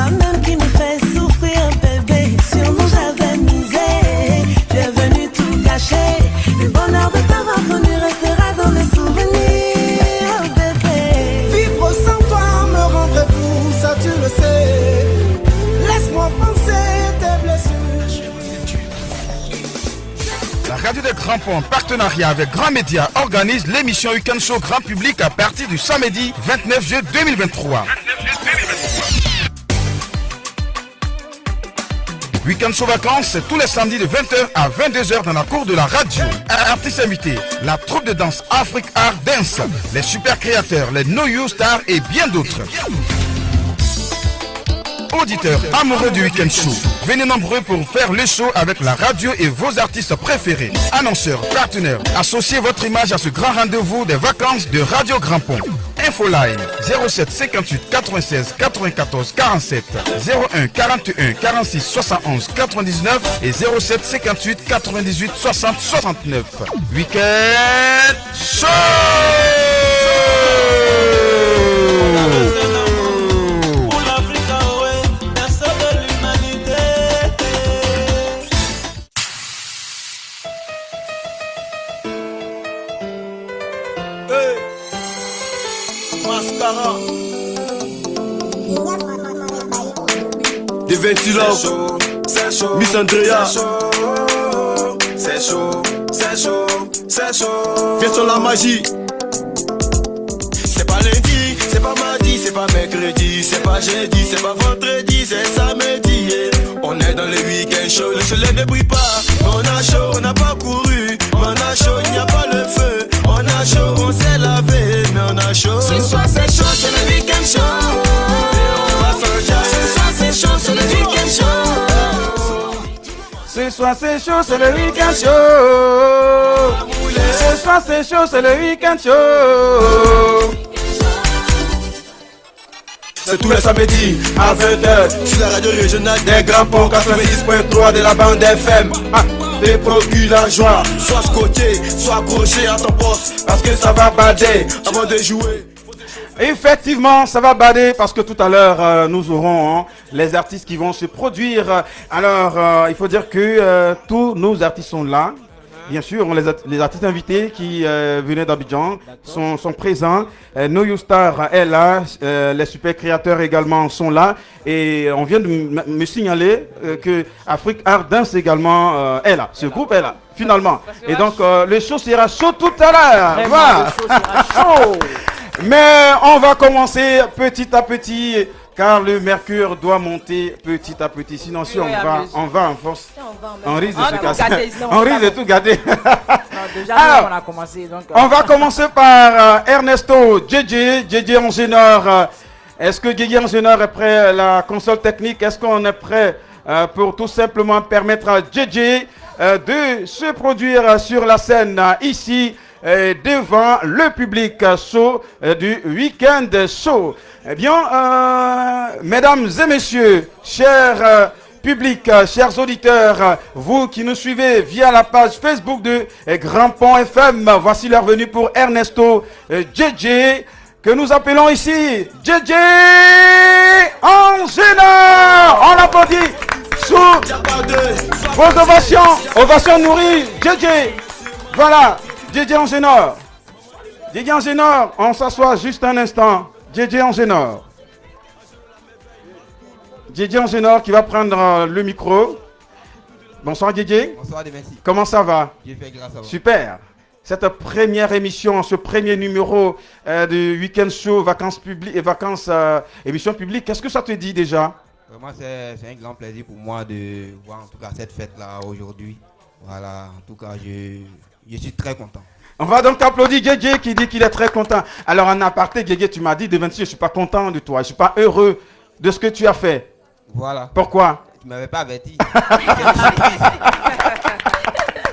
toi-même qui me fais souffrir, bébé. Sur nous j'avais misé, tu es venu tout gâcher. Le bonheur de t'avoir connu restera dans mes souvenirs, bébé. Vivre sans toi me rendrait fou, ça tu le sais. Laisse-moi penser tes blessures. La radio des Grands Ponts, en partenariat avec Grand Média, organise l'émission Week-end Show Grand Public à partir du samedi 29 juillet 2023. Week-end Show Vacances, c'est tous les samedis de 20h à 22h dans la cour de la radio. Artistes invités, la troupe de danse Afrique Art Dance, les super créateurs, les No You Stars et bien d'autres. Auditeurs amoureux du Week-end Show, venez nombreux pour faire le show avec la radio et vos artistes préférés. Annonceurs, partenaires, associez votre image à ce grand rendez-vous des vacances de Radio Grand Pont. Infoline 07 58 96 94 47 01 41 46 71 99 et 07 58 98 60 69. Week-end Show. Des ventilants, Miss Andrea, c'est chaud, c'est chaud, c'est chaud. viens sur la magie. C'est pas lundi, c'est pas mardi, c'est pas mercredi, c'est pas jeudi, c'est pas vendredi, c'est samedi. On est dans le week-end show, le soleil ne brille pas. On a chaud, on n'a pas couru. On a chaud, il n'y a pas le feu. On a chaud, on s'est lavé, mais on a chaud. Ce soir c'est chaud, c'est le week-end show. On va s'enjailler. Ce soir c'est chaud, c'est le week-end show. Ce soir c'est chaud, c'est le week-end show. Ce soir c'est chaud, c'est le week-end show. C'est tous les samedis à 20h sur la radio régionale des Grands Ponts 90.3 de la bande FM. Te procure la joie, sois scotché, sois accroché à ton poste parce que ça va bader avant de jouer. Effectivement, ça va bader parce que tout à l'heure, nous aurons les artistes qui vont se produire. Alors, il faut dire que tous nos artistes sont là. Bien sûr, les artistes invités qui venaient d'Abidjan sont présents. No You Star est là. Les super créateurs également sont là. Et on vient de me signaler que Afrique Art Dance également est là. Ce groupe est là, finalement. Et donc, le show sera chaud tout à l'heure. Voilà. Le show sera chaud. Mais on va commencer petit à petit. Car le mercure doit monter petit à petit. Sinon, si on va en force, on risque de se casser. On risque de tout garder. Déjà, alors, on a commencé. Donc, on va commencer par Ernesto, JJ Ingénieur. Est-ce que JJ Ingénieur est prêt à la console technique? Est-ce qu'on est prêt pour tout simplement permettre à JJ de se produire sur la scène ici devant le public show du Week-end Show? Eh bien, mesdames et messieurs, chers publics, chers auditeurs, vous qui nous suivez via la page Facebook de Grand Pont FM, voici leur venue pour Ernesto JJ, que nous appelons ici JJ Ingénieur. On l'applaudit sous vos ovations nourries. JJ, voilà, JJ Ingénieur. JJ Ingénieur, on s'assoit juste un instant. JJ Ingénieur. JJ Ingénieur qui va prendre le micro. Bonsoir JJ. Bonsoir, merci. Comment ça va? J'ai fait grâce à vous. Super. Cette première émission, ce premier numéro du Week-end Show, vacances publiques et vacances émission publique, qu'est-ce que ça te dit déjà? Vraiment, c'est un grand plaisir pour moi de voir en tout cas cette fête-là aujourd'hui. Voilà, en tout cas, je suis très content. On va donc applaudir JJ qui dit qu'il est très content. Alors en aparté, JJ, tu m'as dit de 26, je ne suis pas content de toi, je ne suis pas heureux de ce que tu as fait. Voilà. Pourquoi? Tu ne m'avais pas averti.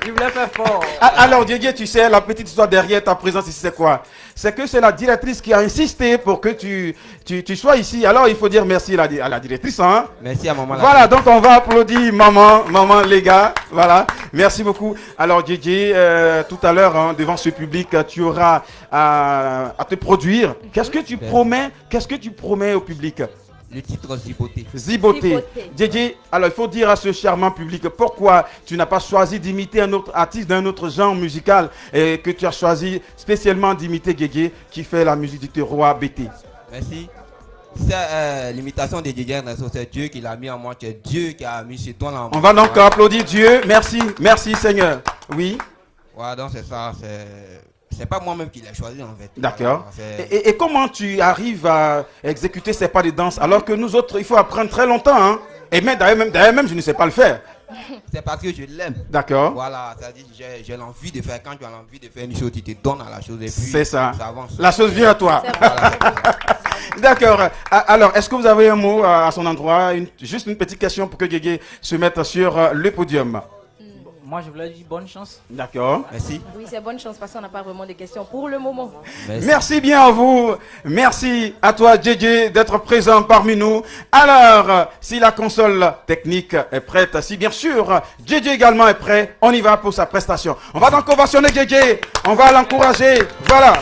il voulait faire fort. Alors JJ, tu sais, la petite histoire derrière ta présence ici, c'est quoi? C'est que c'est la directrice qui a insisté pour que tu sois ici. Alors il faut dire merci à la directrice. Hein? Merci à maman. Voilà, donc on va applaudir maman les gars. Voilà, merci beaucoup. Alors JJ, tout à l'heure, devant ce public, tu auras à te produire. Qu'est-ce que tu promets au public? Le titre Ziboté. Ziboté. Djedje, alors il faut dire à ce charmant public pourquoi tu n'as pas choisi d'imiter un autre artiste d'un autre genre musical et que tu as choisi spécialement d'imiter Djedje qui fait la musique du roi BT. Merci. C'est l'imitation de Djedje Ernesto, c'est Dieu qui l'a mis en moi, c'est Dieu qui a mis chez toi là. On va donc applaudir Dieu. Merci, merci Seigneur. Oui. Voilà, donc c'est ça, c'est pas moi-même qui l'ai choisi en fait. D'accord. Voilà, et comment tu arrives à exécuter ces pas de danse alors que nous autres, il faut apprendre très longtemps, hein? Et même d'ailleurs même, je ne sais pas le faire. c'est parce que je l'aime. D'accord. Voilà, c'est-à-dire j'ai l'envie de faire. Quand tu as l'envie de faire une chose, tu te donnes à la chose et puis C'est ça. ça avance. La chose vient à toi. Voilà. D'accord. Alors, est-ce que vous avez un mot à son endroit, juste une petite question pour que Guégué se mette sur le podium? Moi, je voulais dire bonne chance. D'accord. Merci. Oui, c'est bonne chance parce qu'on n'a pas vraiment de questions pour le moment. Merci bien à vous. Merci à toi, Djedje, d'être présent parmi nous. Alors, si la console technique est prête, si bien sûr, Djedje également est prêt, on y va pour sa prestation. On va donc ovationner Djedje. On va l'encourager. Voilà.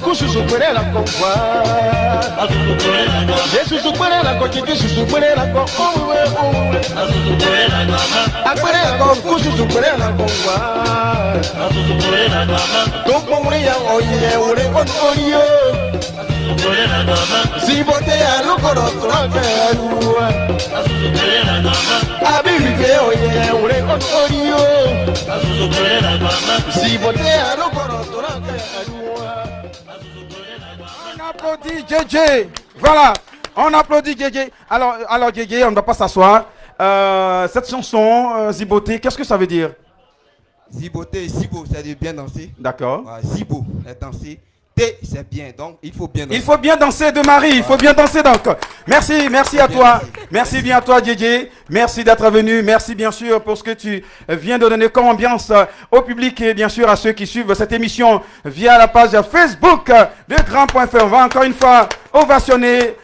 kususukwela kongwa yesusukwela kokiki susukwela ko owe akwela ko kususukwela kongwa tokongre ya oye ure on oyo zibote ya lokoro toke aruwa abibike oye ure on oyo zibote ya lokoro toke aruwa. On applaudit JJ. Voilà, on applaudit JJ. Alors JJ, on ne va pas s'asseoir. Cette chanson, Ziboté, qu'est-ce que ça veut dire? Ziboté, Zibo, ça veut dire bien danser. D'accord. Zibo, c'est danser. T, c'est bien, donc il faut bien danser. Il faut bien danser de Marie, il faut bien danser donc. Merci à toi. Merci bien à toi JJ. Merci d'être venu. Merci bien sûr pour ce que tu viens de donner comme ambiance au public et bien sûr à ceux qui suivent cette émission via la page Facebook de Grand.fr. On va encore une fois ovationner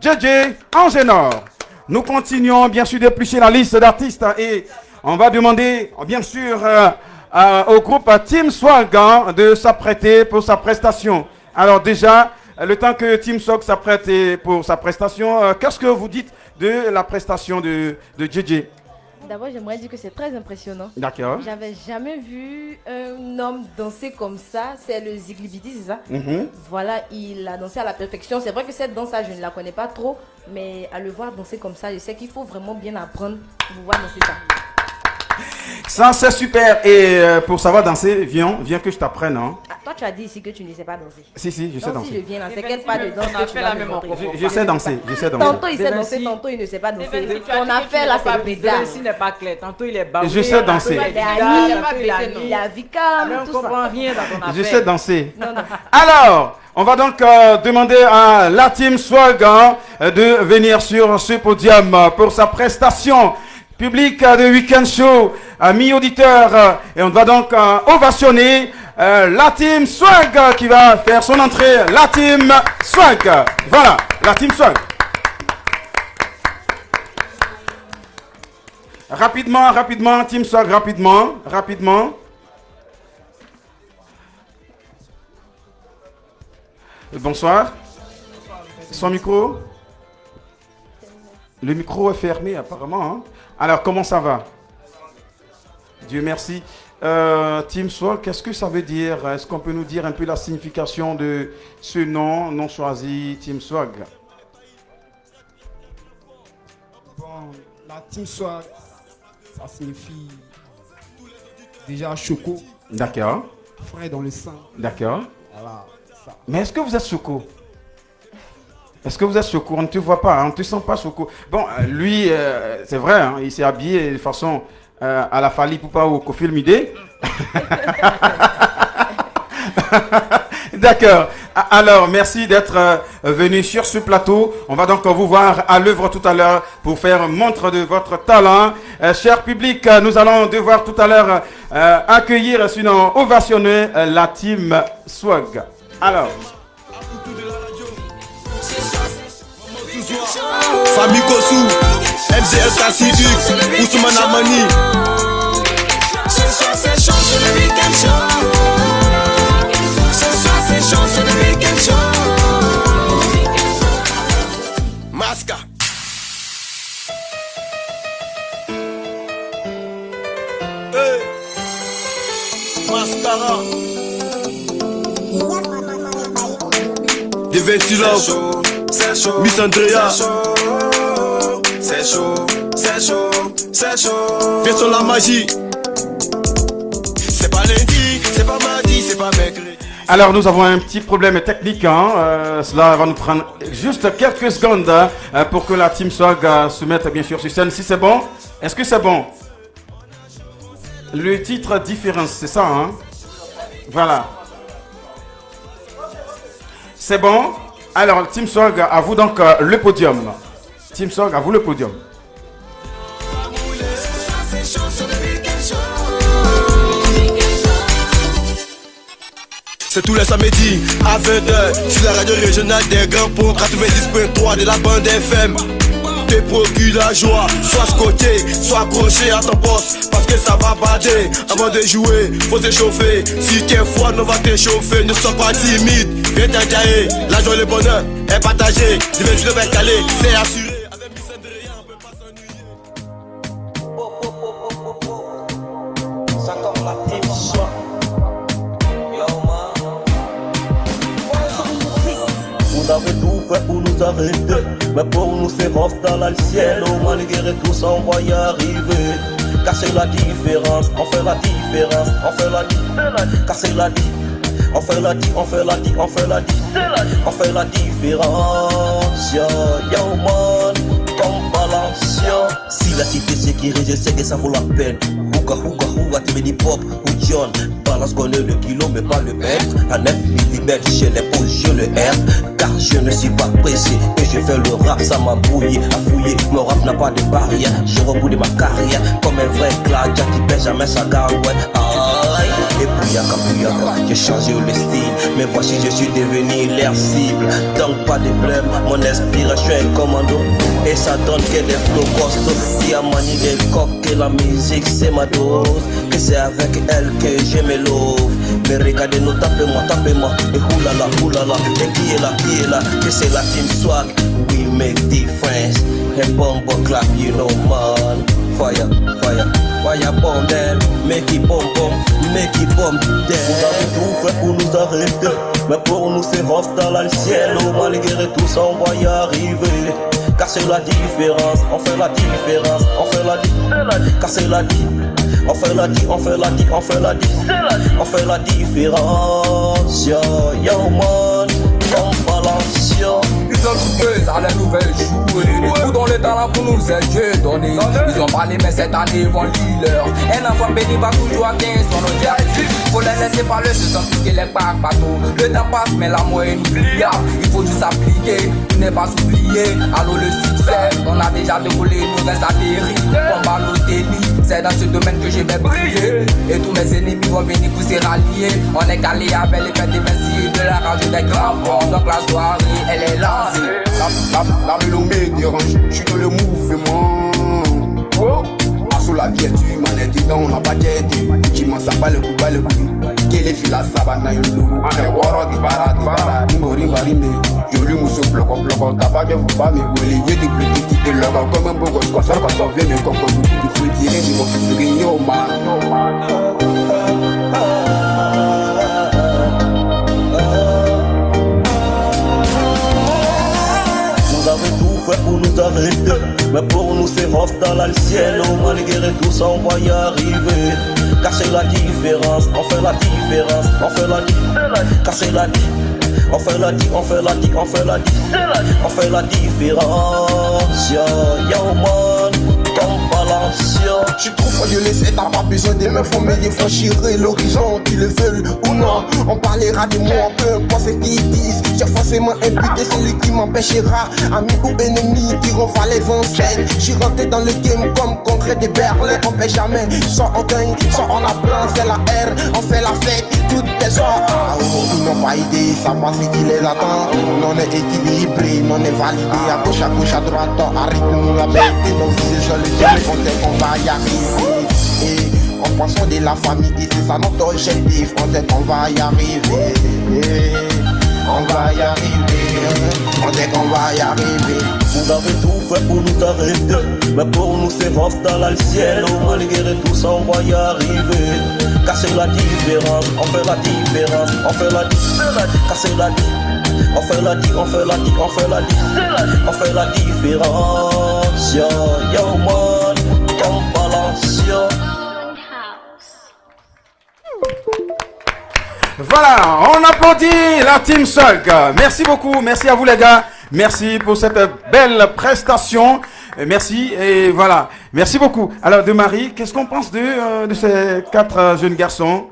JJ Angenor. Nous continuons bien sûr d'éplucher la liste d'artistes et on va demander bien sûr au groupe Team Swag de s'apprêter pour sa prestation. Alors déjà, le temps que Team Swag s'apprête pour sa prestation, qu'est-ce que vous dites de la prestation de JJ? D'abord, j'aimerais dire que c'est très impressionnant. D'accord. J'avais jamais vu un homme danser comme ça. C'est le Ziglibidi, c'est ça? Voilà, il a dansé à la perfection. C'est vrai que cette danse-là, je ne la connais pas trop. Mais à le voir danser comme ça, je sais qu'il faut vraiment bien apprendre pour pouvoir danser ça. Ça, c'est super. Et pour savoir danser, viens que je t'apprenne. Hein. Ah, toi, tu as dit ici que tu ne sais pas danser. Si, je sais Donc, danser. si je viens là, t'inquiète pas de danse que tu vas me montrer. Je sais danser, Tantôt il sait danser, tantôt il ne sait pas danser. Ton affaire là, c'est bizarre. Ici n'est pas clair. Tantôt il est baveux. Je sais danser. Il a Vicam, On ne tout ça. comprend rien dans ton affaire. Je sais danser. Non. Alors, on va donc demander à la Team Swag de venir sur ce podium pour sa prestation. Public de Weekend Show, amis auditeurs, et on va donc ovationner la Team Swag qui va faire son entrée. La Team Swag. Voilà, la Team Swag. Rapidement, Team Swag, rapidement. Bonsoir. Son micro. Le micro est fermé apparemment. Hein? Alors, comment ça va? Dieu merci. Team Swag, qu'est-ce que ça veut dire? Est-ce qu'on peut nous dire un peu la signification de ce nom choisi, Team Swag? Bon, la Team Swag, ça signifie déjà choco. D'accord. Frais dans le sang. D'accord. Voilà, ça. Mais est-ce que vous êtes choco? Est-ce que vous êtes choco? On ne te voit pas, on ne te sent pas choco. Bon, lui, c'est vrai, hein, il s'est habillé de façon à la Fali Poupa ou Kofi Olomide. D'accord. Alors, merci d'être venu sur ce plateau. On va donc vous voir à l'œuvre tout à l'heure pour faire montre de votre talent. Cher public, nous allons devoir tout à l'heure accueillir, sinon ovationner la Team Swag. Alors... Famille Kossou, MZS Kassidu, Ousmane Amani. Ce soir c'est chaud sur le Weekend Show. Ce soir c'est chaud sur le Weekend Show. Masca. Hey. Mascara. Des ventilos. C'est chaud, Miss Andrea. C'est chaud. Viens sur la magie. C'est pas lundi, c'est pas mardi, c'est pas mercredi. Alors nous avons un petit problème technique, cela va nous prendre juste quelques secondes pour que la Team Swag se mette bien sûr sur scène. Si c'est bon, est-ce que c'est bon? Le titre différence, c'est ça, hein? Voilà. C'est bon? Alors Team Swag, à vous donc le podium. Team Swag, à vous le podium. C'est tous les samedis à 20h sur la radio régionale des Grands Ponts 90.3 de la bande FM. te procure la joie. Sois scotché, sois accroché à ton poste, parce que ça va bader. Avant de jouer, faut te chauffer. Si t'es froid, on va te chauffer. Ne sois pas timide, viens t'enjailler. La joie et le bonheur est partagé. Divertir le verre calé, c'est assuré. Avec Miss Andrea, on peut pas s'ennuyer. Ça comme la team soit. Vous avez tout fait pour nous arrêter, mais pour nous c'est rough dans le ciel. Malgré tout ça on va y arriver. Car c'est la différence, on fait la différence, on fait la différence. Car c'est la différence, on fait la différence, on fait la différence, on fait la différence. On fait la différence, yo man, comme Balancian. Si la cité sécurisée, je sais que ça vaut la peine. Ouga, tu me dis pop ou John. Balance connaît le kilo mais pas le mètre. À 9 mm chez les poses je le R. Car je ne suis pas pressé et je fais le rap, ça m'a brouillé, à fouiller. Mon rap n'a pas de barrière, je reboule ma carrière. Comme un vrai gladiateur qui pèse jamais sa garde, ouais. Aïe. Et Pouyaka, j'ai changé le style. Mais voici je suis devenu l'air cible. Donc pas de problème, mon inspiration est commando. Et ça donne que des flows costauds. Qui a manié des coques et la musique c'est ma dose. Que c'est avec elle que je me love. Mais regardez-nous, tapez-moi. Et oulala, et qui est là, que c'est la team swag. We make difference. Et bomb clap, you know man. Fire, bomb them. Make it bomb them. Vous avez tout fait pour nous arrêter, mais pour nous c'est rough dans le ciel. Malgré tout ça on va y arriver. Car c'est la différence, on fait la différence, on fait la différence. Car c'est la différence, on fait la différence. Yo man, comme Balancian. Ils ont joué à la nouvelle jouée. Tout dans le talent pour nous est donné. Ils ont parlé mais cette année ils vont leader. Un enfant béni va toujours atteindre son objectif. Faut les laisser parler, ce sont tous qui les partent partout. Le temps passe mais l'amour est inoubliable. Il faut juste appliquer, ne pas s'oublier. Alors le succès, on a déjà décollé, nous reste atterri. Combat nos tennis, c'est dans ce domaine que je vais briller. Et tous mes ennemis vont venir pour se rallier. On est calé avec les fêtes d'événements de la rage des grands ponts. Donc la soirée, elle est lancée. La mélodie dérange, je suis dans le mouvement. Sous la vie tu manette dans on n'a pas d'idée. Tu m'en sais pas le coup. Quelle est fila sabana yulu. Ane woro di bara. Rimba. Joli mousse bloco. T'as pas de vous pas me brûler. Y'a des petits de l'or comme un beau gosse. Quand on vient de coco, il faut tirer du bon fils yo man. Vous avez tout fait pour nous arrêter, mais pour nous c'est rough dans le ciel. Malgré tout ça on va y arriver. Car c'est la différence, on fait la différence, on fait la différence. Car c'est la différence, on fait la différence. Yo man, comme Balancian. Je suis trop fort, je laisse, t'as pas besoin de me former, de franchir l'horizon, qu'ils le veulent ou non. On parlera de moi, peu importe ce qu'ils disent. J'ai forcément imputé celui qui m'empêchera. Amis ou ennemis qui renvoient les ancêtres. Je suis rentré dans le game comme concret de Berlin. On paie jamais, soit on gagne, soit on apprend, c'est la R. On fait la fête, toutes les soirs. Ils n'ont pas idée, ça passe ce qu'il est attend. Non est équilibré, non est validé. À gauche, à droite, arrête-nous la bête. Nos vies, je le dis, on sait qu'on va y arriver. Et en pensant de la famille, et c'est ça notre objectif. On sait qu'on va y arriver. On va y arriver. On sait qu'on va y arriver. Vous avez tout fait pour nous arrêter, mais pour nous c'est rough dans le ciel. Malgré tout ça on va y arriver. Car c'est la différence, on fait la différence, on fait la différence. Car c'est la différence, on fait la différence. Yo man, comme Balancian. Voilà, on applaudit la Team Sulk. Merci beaucoup, merci à vous les gars. Merci pour cette belle prestation. Merci et voilà, merci beaucoup. Alors de Marie, qu'est-ce qu'on pense de ces 4 jeunes garçons?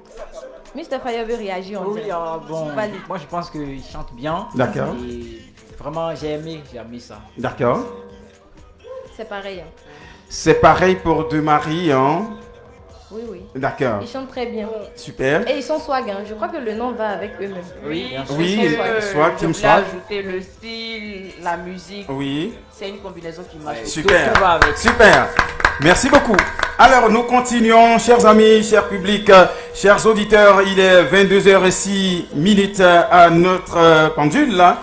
Mr. Fire veut réagir. Oui, bon, moi je pense qu'ils chantent bien. D'accord. Et vraiment j'ai aimé ça. D'accord. C'est pareil. C'est pareil pour de Marie, hein? Oui. D'accord. Ils chantent très bien. Super. Et ils sont swag, hein. Je crois que le nom va avec eux-mêmes. Oui, Swag, Team Swag. Ajouter le style, la musique. Oui. C'est une combinaison qui marche. Super. Tout va avec. Super. Merci beaucoup. Alors, nous continuons, chers amis, chers publics, chers auditeurs. Il est 22h06 à notre pendule. Là.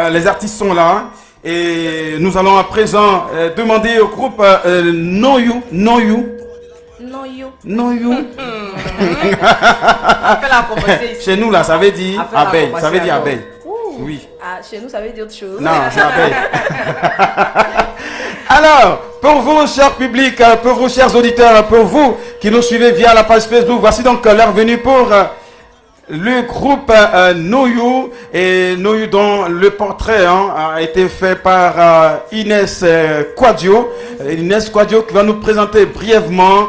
Les artistes sont là. Et nous allons à présent demander au groupe No You. Chez nous, là, ça veut dire abeille. Ça veut dire abeille. Oui. Ah, chez nous, ça veut dire autre chose. Non, c'est abeille. Alors, pour vous, chers publics, pour vous, chers auditeurs, pour vous qui nous suivez via la page Facebook, voici donc l'heure venue pour le groupe No You. Et No You, dont le portrait a été fait par Inès Quadio. Inès Quadio qui va nous présenter brièvement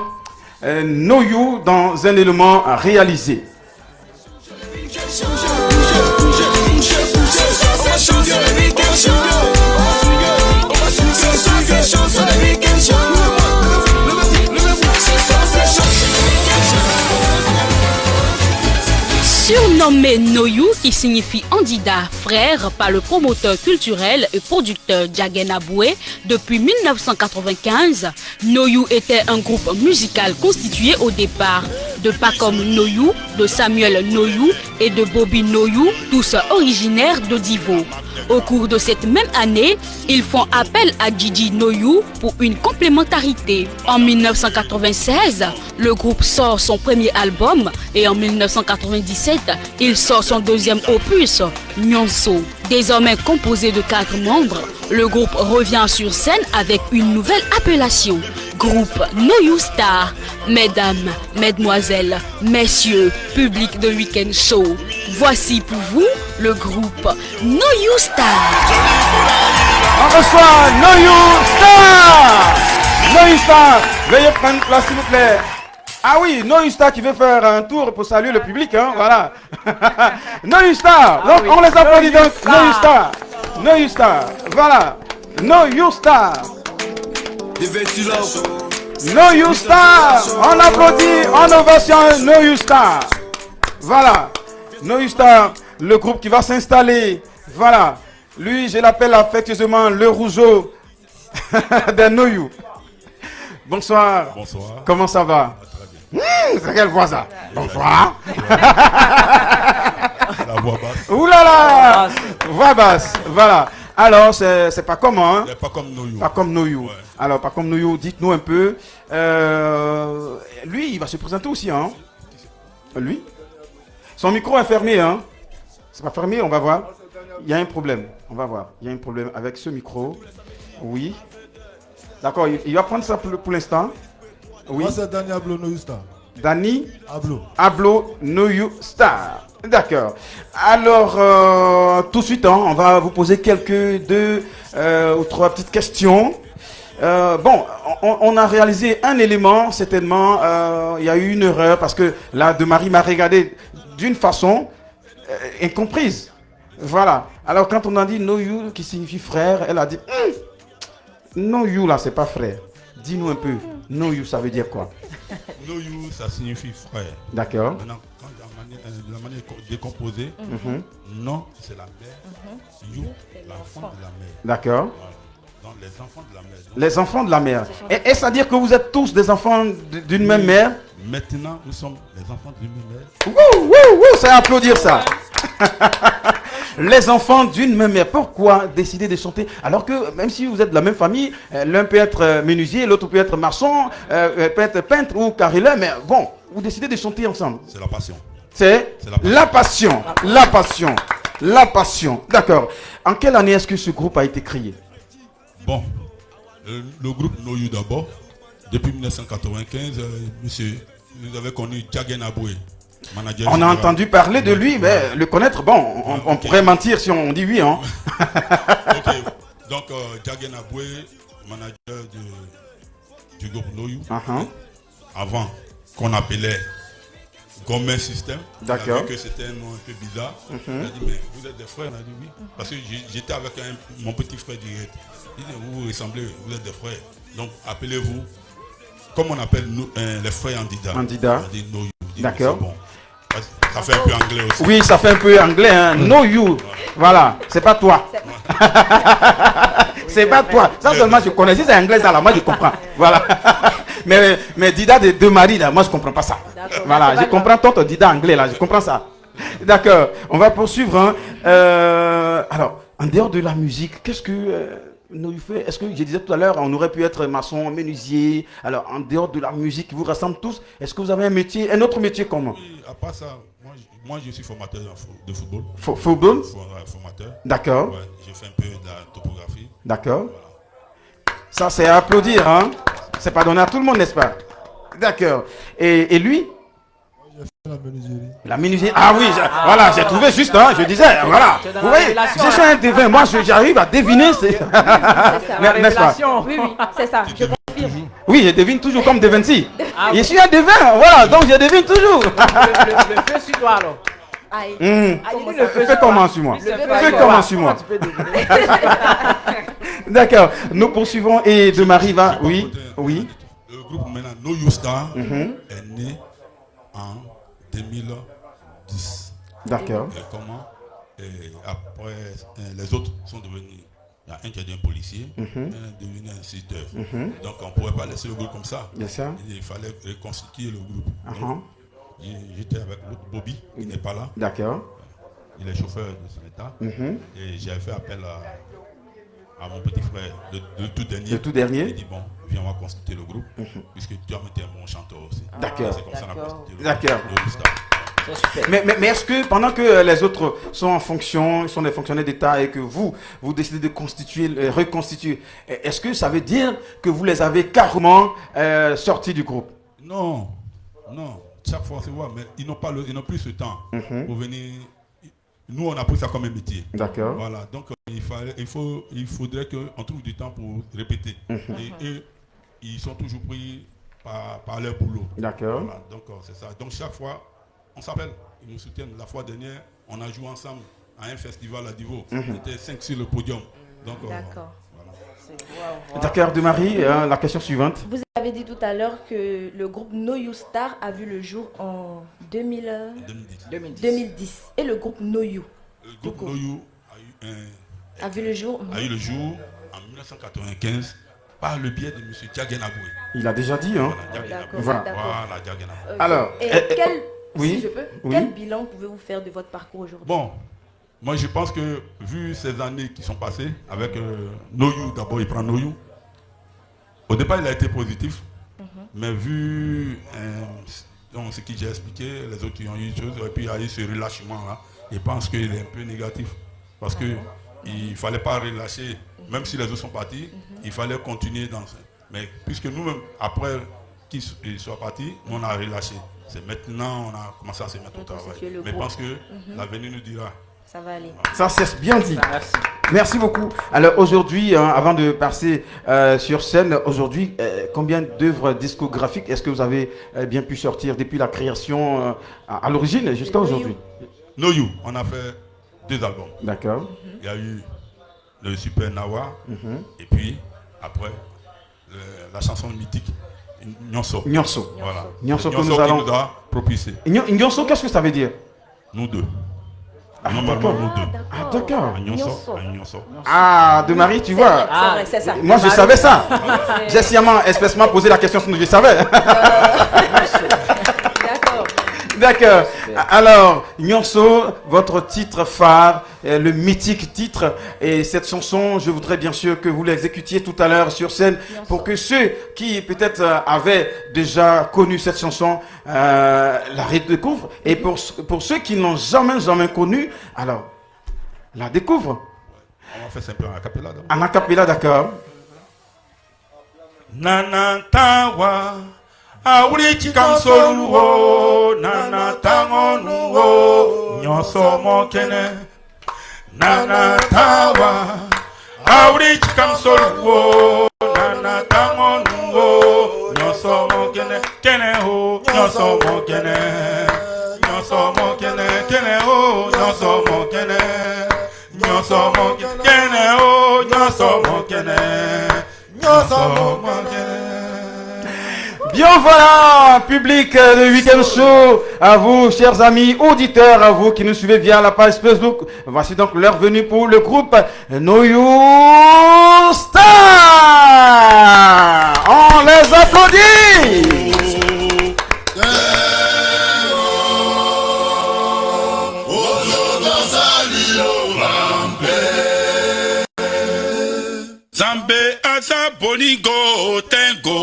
No You dans un élément réalisé. Surnommé No You, qui signifie Andida, frère, par le promoteur culturel et producteur Jagen Aboué, depuis 1995, No You était un groupe musical constitué au départ de Pacom No You, de Samuel No You et de Bobby No You, tous originaires de Divo. Au cours de cette même année, ils font appel à Gigi No You pour une complémentarité. En 1996, le groupe sort son premier album et en 1997, il sort son deuxième opus, Nyonso. Désormais composé de 4 membres, le groupe revient sur scène avec une nouvelle appellation. Groupe No You Star. Mesdames, mesdemoiselles, messieurs, public de Weekend Show, voici pour vous le groupe No You Star. On reçoit No You Star. No You Star, veuillez prendre place s'il vous plaît. Ah oui, No You Star qui veut faire un tour pour saluer le public, hein, voilà. No You Star, donc on les applaudit donc. No You Star, No You Star, voilà. No You Star. No You Star, on applaudit, en ovation No You Star. Voilà, No You Star, le groupe qui va s'installer. Voilà, lui je l'appelle affectueusement le rougeau de No You. Bonsoir. Bonsoir. Comment ça va? C'est quelle voix ça? Bonsoir. La voix basse. Ouh là là, voix basse, voilà. Alors, c'est pas comment, hein? Pas comme No You. Pas comme No You. Ouais. Alors, pas comme No You, dites-nous un peu. Lui, il va se présenter aussi, hein? Lui? Son micro est fermé, hein? C'est pas fermé, on va voir. Il y a un problème, on va voir. Il y a un problème avec ce micro. Oui. D'accord, il va prendre ça pour l'instant. Oui. Moi, c'est Danny Ablo No You Star. Danny Ablo No You Star. D'accord. Alors, tout de suite, hein, on va vous poser deux ou trois petites questions. Bon, on a réalisé un élément, certainement. Il y a eu une erreur parce que là, Marie m'a regardé d'une façon incomprise. Voilà. Alors, quand on a dit No You, qui signifie frère, elle a dit No You, là, c'est pas frère. Dis-nous un peu. No You, ça veut dire quoi? No You, ça signifie frère. D'accord. Maintenant, quand la manière décomposée, non, c'est la mère. You, l'enfant de la mère. D'accord. Donc, les enfants de la mère. Donc, les enfants de la mère. Et c'est-à-dire que vous êtes tous des enfants d'une même mère? Maintenant, nous sommes les enfants d'une même mère. Wouh, wouh, wouh, c'est à applaudir ça. Les enfants d'une même mère. Pourquoi décider de chanter alors que même si vous êtes de la même famille, l'un peut être menuisier, l'autre peut être maçon, peut être peintre ou carreleur, mais bon, vous décidez de chanter ensemble. C'est la passion. C'est la passion. La passion. La passion. D'accord. En quelle année est-ce que ce groupe a été créé? Bon, le groupe No You d'abord, depuis 1995, monsieur, nous avons connu Jagen Aboué. Manager on a entendu parler de lui, mais le connaître, bon, on pourrait mentir si on dit oui. Hein. Ok, donc Jagen Aboué, manager du groupe No You, avant qu'on appelait Gourmet System. D'accord. Que c'était un nom un peu bizarre. Il a dit, mais vous êtes des frères? On a dit oui. Parce que j'étais avec mon petit frère direct. Il dit, vous ressemblez, vous êtes des frères. Donc appelez-vous comme on appelle les frères Andida. Andida. On dit know you. D'accord. Bon. Ça fait un peu anglais aussi. Oui, ça fait un peu anglais. Hein. Know you. Voilà, c'est pas toi. C'est pas toi. Ça seulement je connais. Si c'est anglais, ça là, moi je comprends. Voilà. mais Dida de Marie, là, moi je comprends pas ça. Voilà, je comprends ton Dida anglais, là, je comprends ça. D'accord, on va poursuivre. Hein. Alors, en dehors de la musique, qu'est-ce que nous fait? Est-ce que je disais tout à l'heure, on aurait pu être maçon, menuisier? Alors, en dehors de la musique qui vous rassemble tous, est-ce que vous avez un métier, un autre métier comment? Oui, à part ça, moi je suis formateur de football. Football? Formateur. D'accord. Ouais, j'ai fait un peu de la topographie. D'accord. Voilà. Ça, c'est à applaudir, hein? C'est pas donné à tout le monde, n'est-ce pas? D'accord. Et lui? La menuiserie. La menuiserie. Ah oui, voilà, j'ai trouvé juste, hein, je disais, voilà. Vous voyez, j'ai fait un devin, moi j'arrive à deviner. C'est n'est-ce pas? Oui, c'est ça, je confirme. Oui, je devine toujours comme Devinci. Ah, je suis un devin, voilà, donc je devine toujours. Le feu sur toi alors. Fais comment sur moi? Fais comment sur moi? D'accord, nous poursuivons et de Marie va. Oui, oui. Le groupe maintenant No You Star est né en 2010. D'accord. Et comment après, les autres sont devenus. Il y a un qui est devenu policier, un est devenu instituteur. Donc on ne pourrait pas laisser le groupe comme ça. Bien sûr. Il fallait reconstituer le groupe. J'étais avec l'autre Bobby, il n'est pas là. D'accord. Il est chauffeur de son état. Et j'ai fait appel à mon petit frère, le tout dernier. Le tout dernier. Il dit bon, viens, on va constituer le groupe, puisque tu as été un bon chanteur aussi. D'accord. C'est comme ça qu'on a constitué le groupe. D'accord. Mais est-ce que pendant que les autres sont en fonction, sont des fonctionnaires d'État et que vous décidez de constituer, reconstituer, est-ce que ça veut dire que vous les avez carrément sortis du groupe? Non, non. Chaque fois, c'est vrai, mais ils n'ont plus ce temps pour venir. Nous, on a pris ça comme un métier. D'accord. Voilà, donc il faudrait qu'on trouve du temps pour répéter. Et eux, ils sont toujours pris par leur boulot. D'accord. Voilà, donc c'est ça. Donc chaque fois, on s'appelle, ils nous soutiennent. La fois dernière, on a joué ensemble à un festival à Divo. On était 5 sur le podium. Donc, d'accord. Voilà. D'accord, de Marie, la question suivante. Vous avez dit tout à l'heure que le groupe No You Star a vu le jour en 2010. Et le groupe No You? Le groupe No You a vu le jour en 1995 par le biais de M. Djagen Aboué. Il a déjà dit, hein? Voilà, Djagen Aboué. Alors, si je peux, quel bilan pouvez-vous faire de votre parcours aujourd'hui? Bon, moi je pense que vu ces années qui sont passées avec No You, d'abord il prend No You. Au départ il a été positif, mais vu ce que j'ai expliqué, les autres qui ont eu des choses, et puis il y a eu ce relâchement là, je pense qu'il est un peu négatif. Parce qu'il ne fallait pas relâcher, même si les autres sont partis, il fallait continuer dans ça. Mais puisque nous-mêmes, après qu'ils soient partis, on a relâché. C'est maintenant on a commencé à se mettre au travail. Mais je pense que l'avenir nous dira. Ça va aller. Ça c'est bien dit. Merci. Merci beaucoup. Alors aujourd'hui, avant de passer sur scène, aujourd'hui, combien d'œuvres discographiques est-ce que vous avez bien pu sortir depuis la création à l'origine jusqu'à aujourd'hui? No You, on a fait 2 albums. D'accord. Il y a eu le Super Nawa, et puis après la chanson mythique Nyonso. Nyonso. Voilà. Nyonso que Nyonso nous allons qui nous a propulsé. Nyonso, qu'est-ce que ça veut dire? Nous deux. Ah, Normalement, nous deux. Ah, d'accord. Nyonso. Ah, de Marie, tu vois. C'est vrai, c'est ça. Moi, je savais ça. J'ai sciemment, espècement posé la question, sinon je savais. D'accord. D'accord. Alors, Nyonso, votre titre phare, le mythique titre, et cette chanson, je voudrais bien sûr que vous l'exécutiez tout à l'heure sur scène pour que ceux qui peut-être avaient déjà connu cette chanson la redécouvrent, et pour ceux qui n'ont jamais connu, alors la découvrent. On va faire simplement en acapella. En acapella, d'accord. Nanantawa. Auri chikansoluo nana tango nuo nyoso mokene nana tawa auri chikansoluo nana tango nuo nyoso mokene kene ho nyoso mokene kene ho nyoso mokene kene ho nyoso mokene. Bien voilà, public de Weekend Show, à vous chers amis auditeurs, à vous qui nous suivez via la page Facebook. Voici donc l'heure venue pour le groupe No You Star. On les applaudit. Zambe asa bonigo tengo.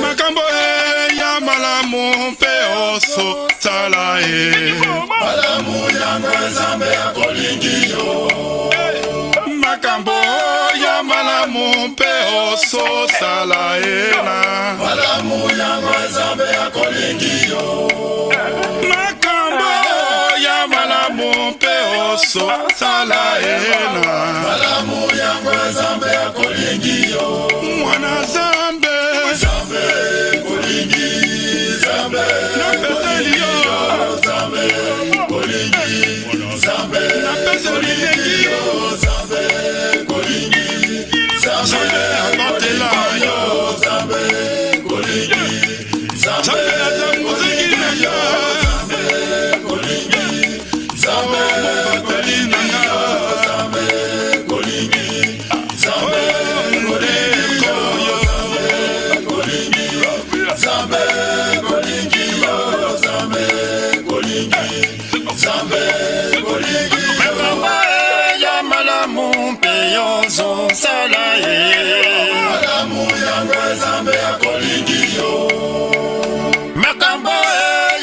Makambo ya malamu pe oso salae. Malamu ya zambe akolingiyo. Makambo ya malamu pe oso salae na. Malamu ya zambe akolingiyo. Makambo ya malamu pe oso salae na. Malamu ya zambe akolingiyo. Mwana zambe. Zambe kolingi zambe. Na peselio zambe kolingi zambe. Na peselio zambe kolingi zambe. Abatela yo zambe kolingi zambe. Zamuziki na yo zambe kolingi zambe. Kolingi zambe kolingi zambe. Zambe kolingi yo zambe kolingi zambe kolingi mekamba ya malamu peyozo salaye malamu ya zambe kolingi yo mekamba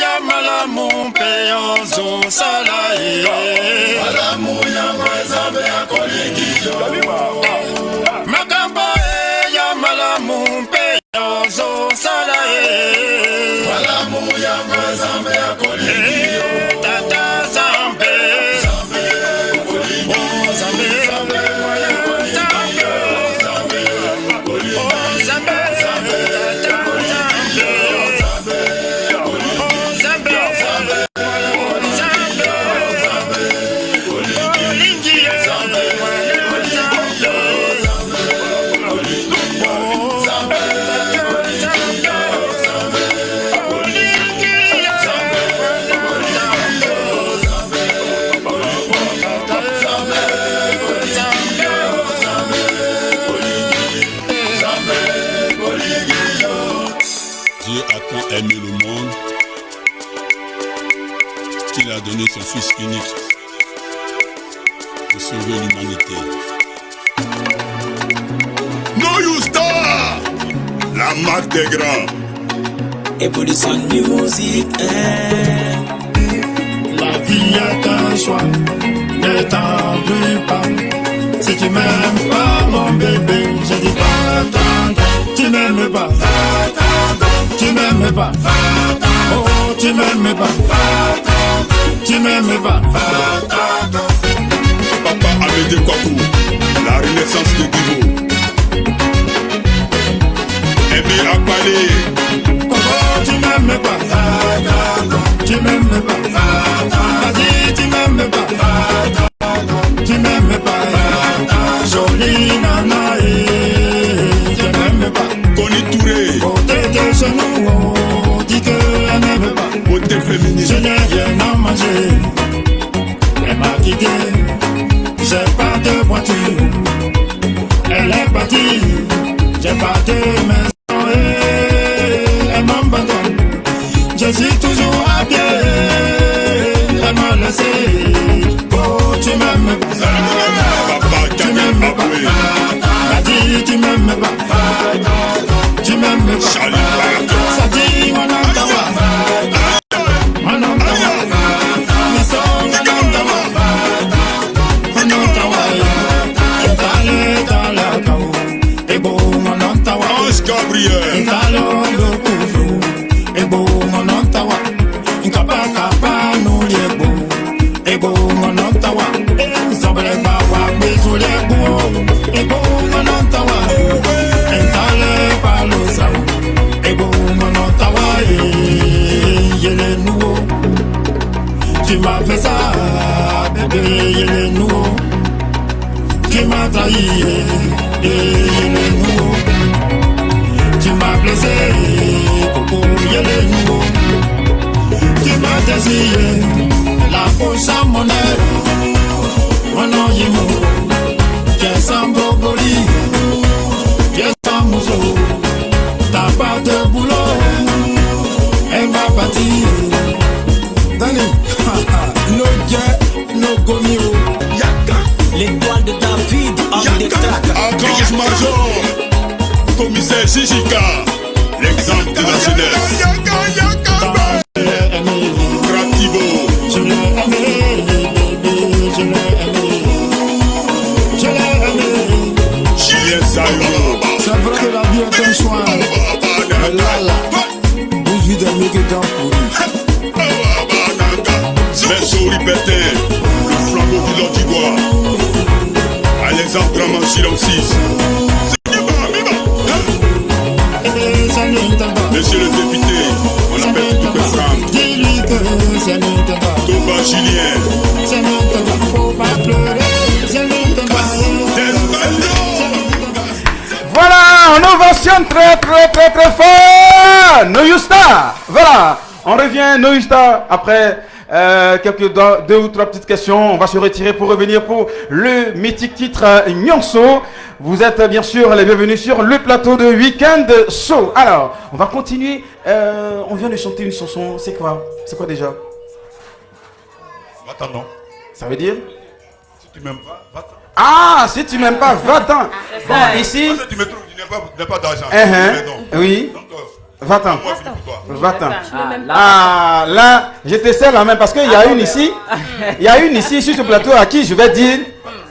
ya malamu peyozo salaye malamu ya zambe kolingi yo mekamba ya malamu peyozo salaye malamu ya zambe kolingi yo tata zambe zambe kolingi zambe zambe kolingi zambe zambe Dieu a tant aimé le monde qu'il a donné son Fils unique pour sauver l'humanité. No You Star, la marque des grands. Evolution Music, La vie est un choix, ne t'en plus pas. Si tu m'aimes pas, mon bébé, je dis pas t'attendre. Tu m'aimes pas, tu m'aimes pas, oh tu m'aimes pas, tu m'aimes pas. Papa Amédée Kwaku, la renaissance de Divo. Aimé Akbalé. Coco, tu m'aimes pas, tu m'aimes pas. Vas-y, tu m'aimes pas, tu m'aimes pas. Jolie nana, tu m'aimes pas. Koni Touré. Côté de genoux, dis qu'elle n'aime pas. Côté féminine. Je n'ai rien à manger, elle m'a quitté. J'ai pas de voiture, elle est partie. J'ai pas de maison et elle m'abandonne. Je suis toujours à pied, elle m'a laissé. Oh, tu m'aimes pas, tu m'aimes pas. Elle dit tu m'aimes pas, tu m'aimes pas. Ça dit mon antawa, mon antawa. Mais son antawa, mon antawa. Etale tala kao, ebo mon antawa. Ange Gabriel. Etale lo kufru, ebo mon antawa. Inkapa kapa no liebo, ebo mon antawa. Sobre bawa bezu liebo, ebo mon antawa. Etale palo sao, ebo mon antawa. Yele nouveau, tu m'as fait ça. partie, la poche à mon air. Mon nom est mou, j'ai sans boboli, j'ai sans mousseau. T'as pas de boulot, elle va partir. Dani, no jet, no gomio. Yaka, l'étoile de David, homme des tracks. Archange Major, commissaire Sijika, l'exemple de la jeunesse. Gratibo, je l'ai aimé, je l'ai aimé, je l'ai aimé. Julien Sayo. C'est vrai que la vie est un choix, mais là, 12 vies de mieux que dans pour lui. Verso Liberté, le flambeau du Lottigua. Alexandre Draman Silom 6. Monsieur le député, on appelle tout le Franck. Dis-lui que c'est Nintendo. Toba Julien. C'est Nintendo, faut pas pleurer. C'est Nintendo. Voilà, on ovationne très fort No Star. Voilà, on revient No Star après deux ou trois petites questions. On va se retirer pour revenir pour le mythique titre Nyonso. Vous êtes bien sûr les bienvenus sur le plateau de Weekend Show. Alors, on va continuer. On vient de chanter une chanson. C'est quoi déjà? Va-t'en, non. Ça veut dire? Si tu m'aimes pas, va-t'en. Ah, si tu m'aimes pas, va-t'en. Bon, ici. Parce que tu me trouves, tu n'as pas d'argent. Oui. Donc, va-t'en. moi, je suis pour toi. Va-t'en. Ah, là, je te serre la main parce qu'il y a une ici. Il y a une ici sur ce plateau à qui je vais dire.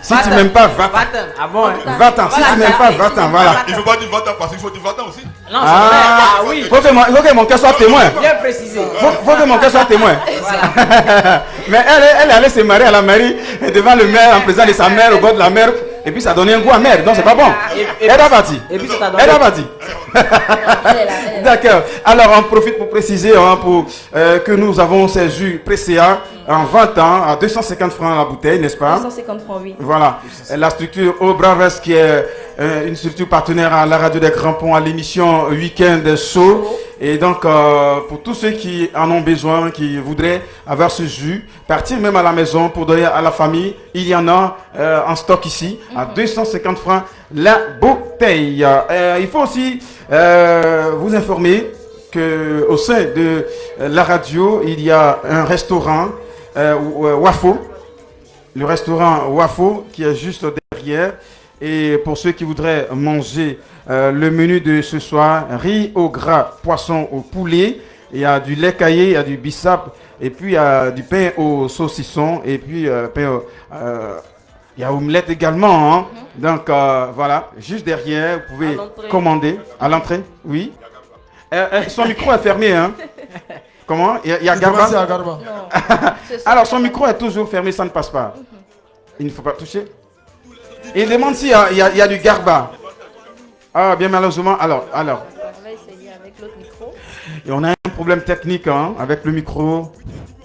Si tu m'aimes pas, va-t'en. Ah bon, hein? Va-t'en. Si tu m'aimes pas, va-t'en. Voilà. Il ne faut pas dire va-t'en parce qu'il faut dire va-t'en aussi. Non, oui. Faut que mon cœur soit témoin. Bien précisé. Faut que mon cœur soit témoin. Mais elle est allée se marier à la mairie devant le maire en présence de sa mère au bord de la mer. Et puis ça donnait un goût amer, donc c'est pas bon. Elle est partie. Elle est partie. D'accord. Alors on profite pour préciser que nous avons ces jus Presea en 20 ans à 250 francs la bouteille, n'est-ce pas? 250 francs, oui. Voilà. La structure Obraves qui est une structure partenaire à la radio des Grands Ponts à l'émission Weekend Show. Et donc, pour tous ceux qui en ont besoin, qui voudraient avoir ce jus, partir même à la maison pour donner à la famille, il y en a en stock ici, à 250 francs la bouteille. Il faut aussi vous informer qu'au sein de la radio, il y a un restaurant, Wafo, le restaurant Wafo qui est juste derrière. Et pour ceux qui voudraient manger le menu de ce soir, riz au gras, poisson au poulet, il y a du lait caillé, il y a du bissap, et puis il y a du pain au saucisson, et puis il y a omelette également. Hein. Donc voilà, juste derrière, vous pouvez commander à l'entrée. Oui. Son micro est fermé. Hein. Comment? Il y a Garba. Alors son micro est toujours fermé, ça ne passe pas. Il ne faut pas toucher. Il demande s'il y a du Garba. Ah, bien malheureusement. Alors. On va essayer avec l'autre micro. Et on a un problème technique avec le micro.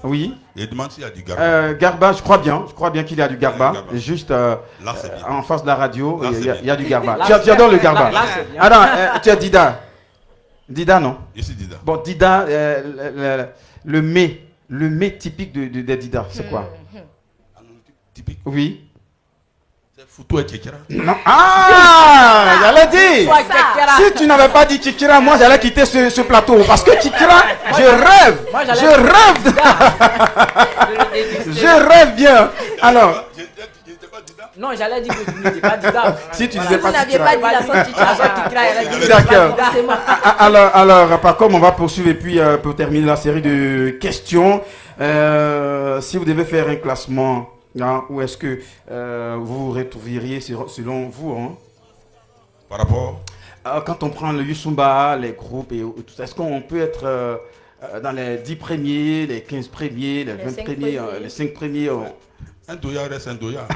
Oui. Il demande s'il y a du Garba. Garba, je crois bien qu'il y a du Garba. Juste là, c'est bien. en face de la radio, là, il y a du Garba. Là, Tu adores le Garba. Alors, tu as Dida. Dida, non? Je suis Dida. Bon, Dida, le mets typique de Dida, c'est quoi? Typique. Oui. Foutou et Kekera. Non. Ah, j'allais dire. Si tu n'avais pas dit Kikira, moi j'allais quitter ce plateau. Parce que Kikira, je rêve. Je rêve bien. Alors. Non, j'allais dire que tu n'étais pas Dida. Si tu disais pas Kikira. Vous n'aviez pas dit la D'accord. Alors, par contre, on va poursuivre et puis pour terminer la série de questions. Si vous devez faire un classement. Où est-ce que vous vous retrouveriez selon vous Par rapport quand on prend le Yusumba, les groupes et tout ça, est-ce qu'on peut être dans les 10 premiers, les 15 premiers, les 20 premiers, les 5 premiers Un doya reste un doya.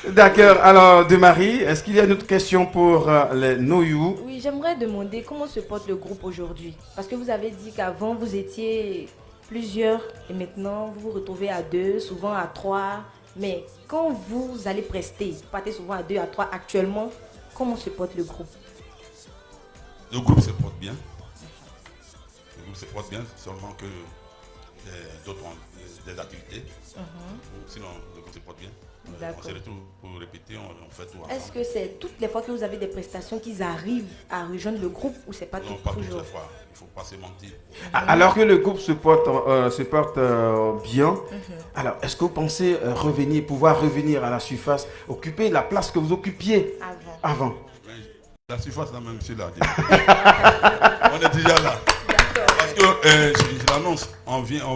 D'accord. Alors, de Marie, est-ce qu'il y a une autre question pour les Noyou? Oui, j'aimerais demander comment se porte le groupe aujourd'hui. Parce que vous avez dit qu'avant, vous étiez plusieurs et maintenant vous vous retrouvez à 2, souvent à 3. Mais quand vous allez prester, vous partez souvent à 2, à 3 actuellement, comment se porte le groupe? Le groupe se porte bien. groupe se porte bien, seulement que d'autres ont des activités. Sinon, le groupe se porte bien. On se retrouve pour répéter, on fait tout ensemble. Est-ce que c'est toutes les fois que vous avez des prestations qu'ils arrivent à rejoindre le groupe ou c'est pas non, tout, pas toujours? toutes les fois. Il ne faut pas se mentir. Alors que le groupe se porte bien, alors est-ce que vous pensez pouvoir revenir à la surface, occuper la place que vous occupiez avant? La surface, là même, c'est là. On est déjà là. Parce que, je l'annonce, on vient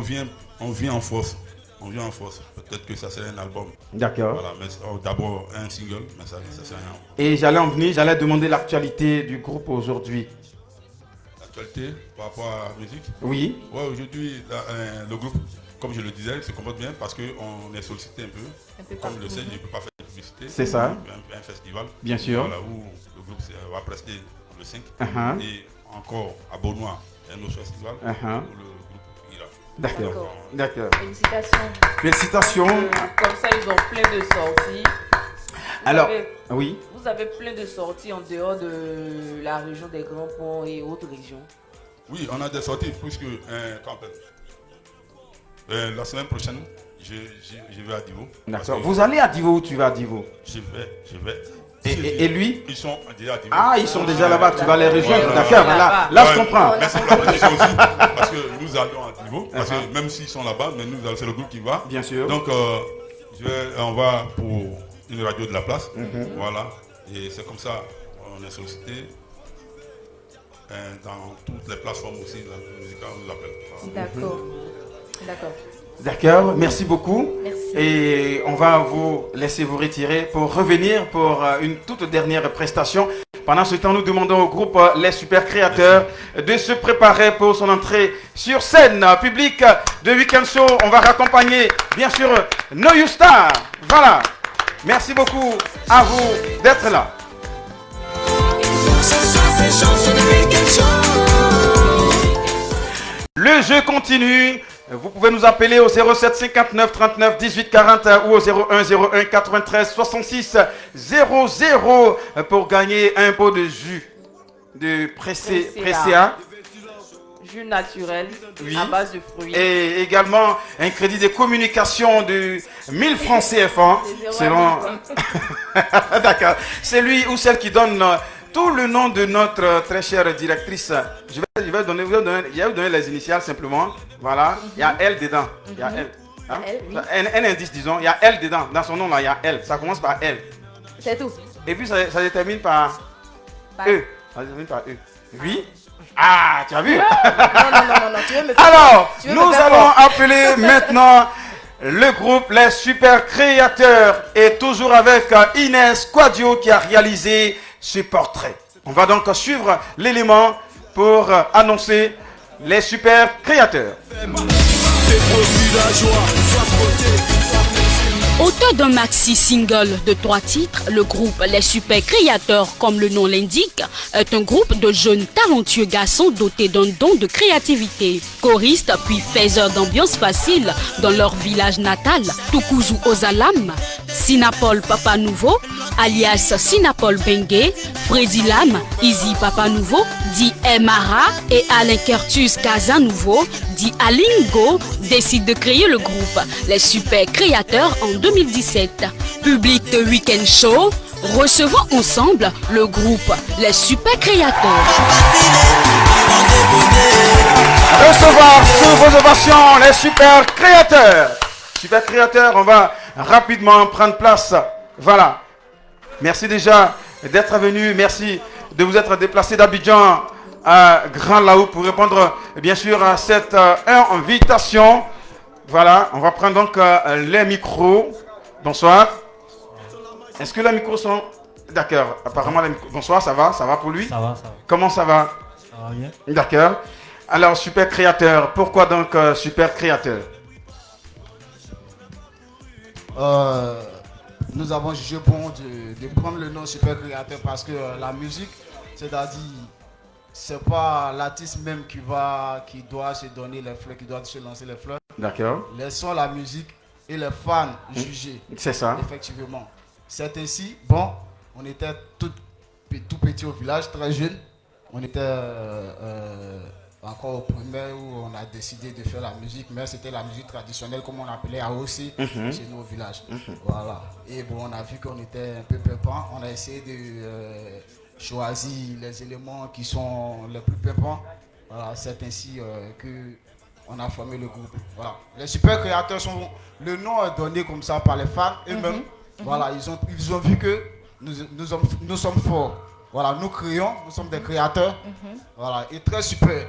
en force. On vient en force. Peut-être que ça serait un album. D'accord. Voilà, mais d'abord un single, mais ça serait rien. Et j'allais demander l'actualité du groupe aujourd'hui. L'actualité par rapport à la musique? Oui. Ouais, aujourd'hui, le groupe, comme je le disais, se comporte bien parce qu'on est sollicité un peu. Comme le sait, je ne peux pas faire de publicité. C'est ça. Un festival. Bien sûr. Voilà, où le groupe va prester le 5. Et encore à Beaunois, un autre festival où le groupe ira. D'accord. Félicitations. Comme ça, ils ont plein de sorties. Vous avez plein de sorties en dehors de la région des Grands Ponts et autres régions. Oui, on a des sorties puisque la semaine prochaine, je vais à Divo. D'accord. Vous allez à Divo ou tu vas à Divo? Je vais. Et lui? Ils sont déjà à Divo. Ah, ils sont déjà là-bas, tu vas les rejoindre. D'accord, là je comprends. Merci pour la proposition aussi, parce que nous allons à Divo, parce que même s'ils sont là-bas, mais nous, c'est le groupe qui va. Bien sûr. Donc, on va pour une radio de la place. Voilà. Et c'est comme ça, on est sollicité. Dans toutes les plateformes aussi, la musicale, on l'appelle. D'accord, merci beaucoup. Merci. Et on va vous laisser vous retirer pour revenir pour une toute dernière prestation. Pendant ce temps, nous demandons au groupe Les Super Créateurs de se préparer pour son entrée sur scène. Public de Weekend Show, on va raccompagner bien sûr No You Star. Voilà. Merci beaucoup à vous d'être là. Le jeu continue. Vous pouvez nous appeler au 07 59 39 18 40 ou au 01 01 93 66 00 pour gagner un pot de jus de Presséa. Jus naturel à base de fruits. Et également un crédit de communication de 1000 francs CFA. Selon... D'accord. C'est lui ou celle qui donne tout le nom de notre très chère directrice. Je vais vous donner les initiales simplement. Voilà, il y a elle dedans. Il y a elle. Hein? Un indice, disons. Il y a elle dedans. Dans son nom, là, il y a elle. Ça commence par elle. C'est tout. Et puis, ça se termine par E. Ça se termine par E. Oui. Ah, tu as vu? Non. Tu veux me faire Alors, nous allons appeler maintenant le groupe Les Super Créateurs. Et toujours avec Inès Quadio qui a réalisé ce portrait. On va donc suivre l'élément pour annoncer les Super Créateurs. Auteur d'un maxi-single de 3 titres, le groupe Les Super Créateurs, comme le nom l'indique, est un groupe de jeunes talentueux garçons dotés d'un don de créativité. Choristes puis faiseurs d'ambiance facile dans leur village natal, Tukuzu Ozalam, Sinapol Papa Nouveau, alias Sinapol Bengue, Freddy Lam, Izzy Papa Nouveau, dit Emara et Alain Kertus Casa Nouveau, dit Alingo, décide de créer le groupe Les Super Créateurs en 2017. Public de Weekend Show, recevons ensemble le groupe Les Super Créateurs. Recevoir sous vos ovations les Super Créateurs. Super Créateurs, on va rapidement prendre place. Voilà. Merci déjà d'être venu. Merci de vous être déplacé d'Abidjan à Grand Laou pour répondre bien sûr à cette invitation. Voilà, on va prendre donc les micros. Bonsoir. Est-ce que les micros sont... D'accord, apparemment les micros... Bonsoir, ça va pour lui? Ça va. Comment ça va? Ça va bien. D'accord. Alors, Super Créateur, pourquoi donc Super Créateur? Nous avons jugé bon de prendre le nom Super Créateur parce que la musique, c'est-à-dire, c'est pas l'artiste même qui doit se donner les fleurs, qui doit se lancer les fleurs. D'accord. Laissons la musique et les fans juger. C'est ça. Effectivement. C'est ainsi, bon, on était tout petit au village, très jeune. On était encore au primaire où on a décidé de faire la musique, mais c'était la musique traditionnelle comme on appelait AOC chez nous au village. Voilà. Et bon, on a vu qu'on était un peu pimpant, on a essayé de choisir les éléments qui sont les plus pimpants. Voilà, c'est ainsi que on a formé le groupe. Voilà. Les super créateurs sont, le nom est donné comme ça par les fans eux-mêmes. Voilà, ils ont vu que nous sommes forts. Voilà, nous créons, nous sommes des créateurs. Voilà, et très super.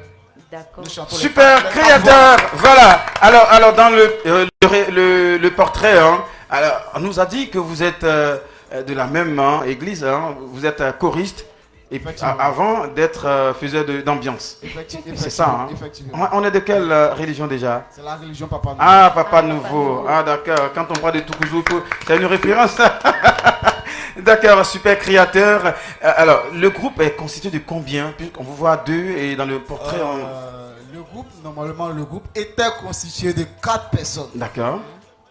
D'accord. Super créateur, voilà. Alors dans le portrait, hein, alors, on nous a dit que vous êtes de la même église, hein, vous êtes choriste. Et avant d'être faiseur d'ambiance. C'est ça. Hein? On est de quelle religion déjà? C'est la religion Papa Nouveau. Ah, Papa Nouveau. Ah, d'accord. Quand on parle de Toukouzou, c'est une référence. D'accord, super créateur. Alors, le groupe est constitué de combien? Puisqu'on vous voit deux et dans le portrait. Le groupe, normalement, le groupe était constitué de 4 personnes. D'accord.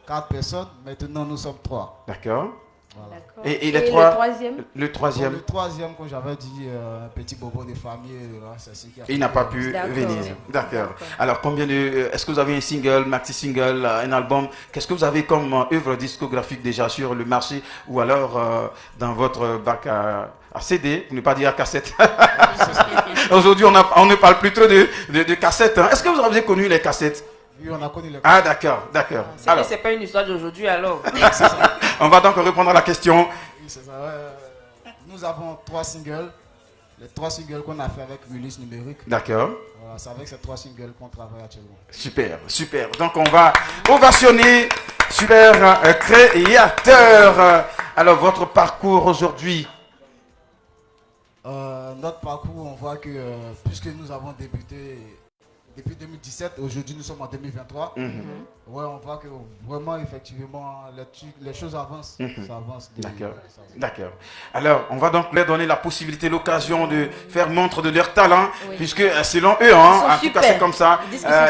4 personnes. Maintenant, nous sommes 3. D'accord. Voilà. Et le troisième? Le troisième. Le troisième, comme j'avais dit, petit bobo de famille, c'est ce qui a fait. Il n'a pas pu venir. D'accord. Alors, est-ce que vous avez un single, maxi-single, un album? Qu'est-ce que vous avez comme œuvre discographique déjà sur le marché ou alors dans votre bac à CD, pour ne pas dire à cassette? Aujourd'hui, on ne parle plus trop de cassettes. Hein. Est-ce que vous avez connu les cassettes? Oui, on a connu les cassettes. Ah, d'accord. C'est pas une histoire d'aujourd'hui alors. On va donc répondre à la question. Oui, c'est ça. Nous avons 3 singles. Les 3 singles qu'on a fait avec Release Numérique. D'accord. Voilà, c'est avec ces 3 singles qu'on travaille actuellement. Super. Donc on va ovationner super créateur. Alors votre parcours aujourd'hui? Notre parcours, on voit que puisque nous avons débuté depuis 2017, aujourd'hui nous sommes en 2023. Ouais, on voit que vraiment, effectivement, les choses avancent. Ça avance. D'accord. Alors, on va donc leur donner la possibilité, l'occasion de faire montre de leur talent, puisque selon eux, en tout cas c'est comme ça,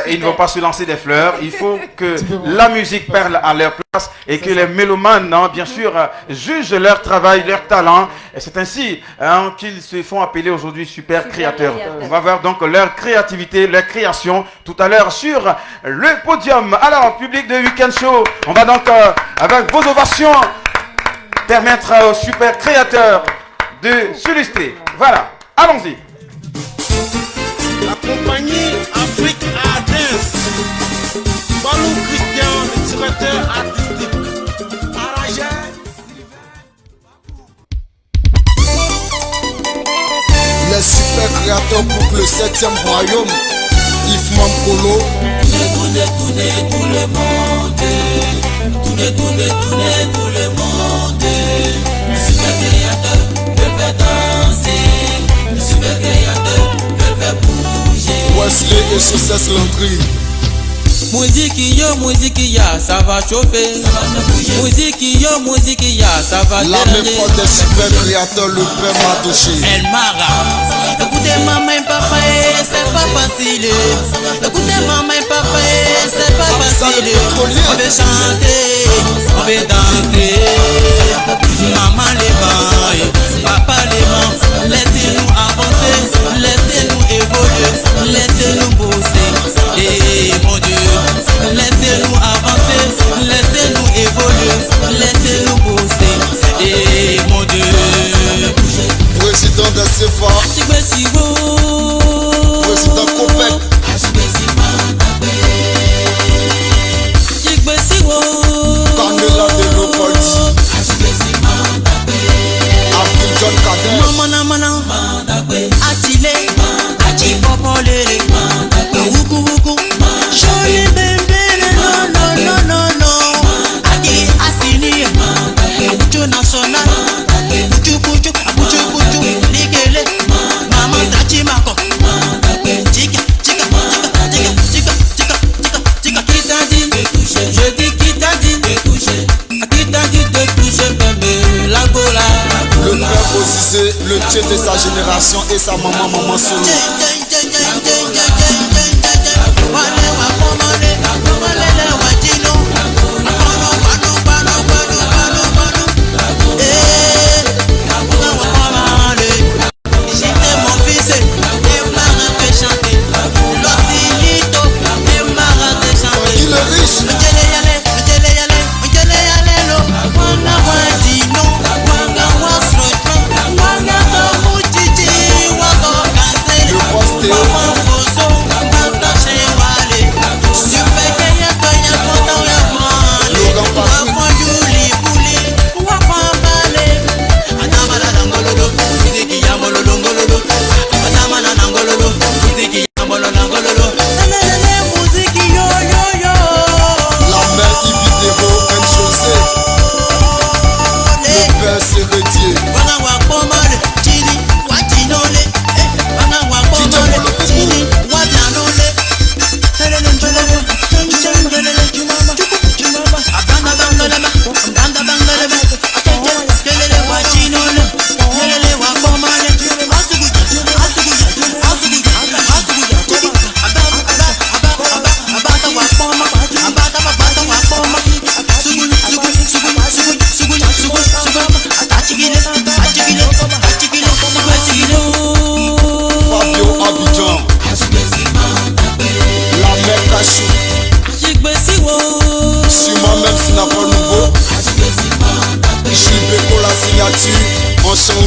ils ne vont pas se lancer des fleurs. Il faut que la musique parle à leur place et que les mélomanes, bien sûr, jugent leur travail, leur talent. Et c'est ainsi qu'ils se font appeler aujourd'hui super créateurs. On va voir donc leur créativité, leur création tout à l'heure sur le podium. Alors, public de Week-end Show, on va donc, avec vos ovations, permettre aux super créateurs de s'illustrer. Voilà, allons-y. La compagnie Afrique Art Dance. Balou Christian, le directeur artistique. Arrangeur. Les super créateurs pour le 7e royaume. Yves Mampolo. Tournez tout le monde. Tournez tout le monde. Super créateur, veulent faire danser. Super créateur, veulent faire bouger. Wesley et Success Landry. Musique ya, ça va chauffer. Musique ya, ça va la méthode des super créateurs, le père Matouché. El Mara. Écoutez maman et papa, c'est pas facile. Écoutez maman et papa, c'est pas facile. On veut chanter, on veut danser. Maman les bains, papa les mains. Laissez-nous avancer, laissez-nous évoluer, laissez-nous bosser. Et mon Dieu, laissez-nous avancer, laissez-nous évoluer, laissez-nous bosser. Et mon Dieu, président de CFA, président Copec, Carmela de Leopoldi, Abdul John Kader, Atile, Atipopolere, Wuku, Jolie bébé, non, Ati Asini, Abucho National, Puchu, Ligele, Maman Sachimako, Chica, je dis qui t'a dit de toucher, bébé, la gola. le père Osisé, le dieu de sa génération et sa maman Solo.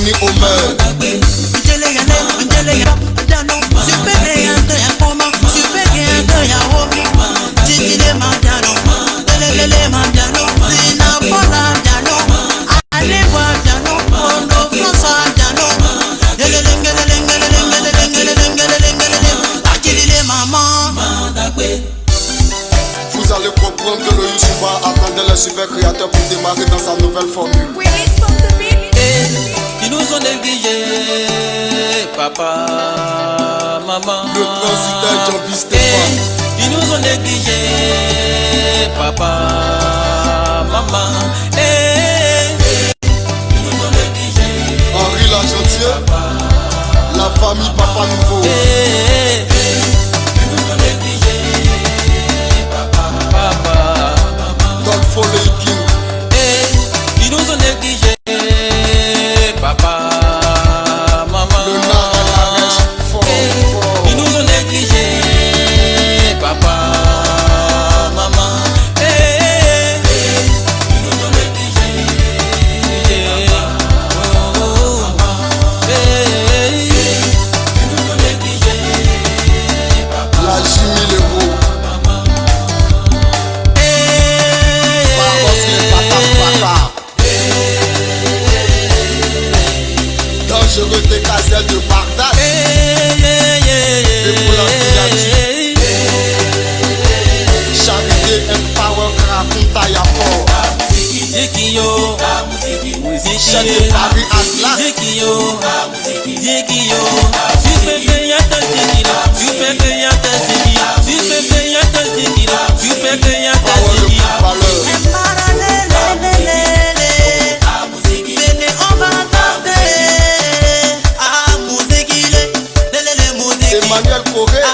Tony Homer. Vous allez comprendre que le Youssoupha attendait le super créateur pour démarrer dans sa nouvelle formule. Ils nous ont négligés, papa, maman. Le président Jean-Pierre Stéphane. Ils nous ont négligés, papa, maman. Ils nous ont négligés. Henri Lagentier, la famille Papa Nouveau. Ils nous ont négligés, papa, Don Foley King. Ils nous ont négligés, papa, maman. Le Narek fort. Ils nous ont négligés, papa, maman. Ils nous ont négligés. Oh, ils nous ont négligés, papa. La Jimmy Lebeau. Barros les patates. Dangereux des gazelles de Bagdad. Les Poulans Signature. Charité and Power Krakunta Yapo. Zikio, Chante Paris Aslan. Zikio, tu peux payer ta zikila, tu peux payer ta zikila, tu peux payer ta zikila, tu peux payer ta zikila. Emmanuel Corée.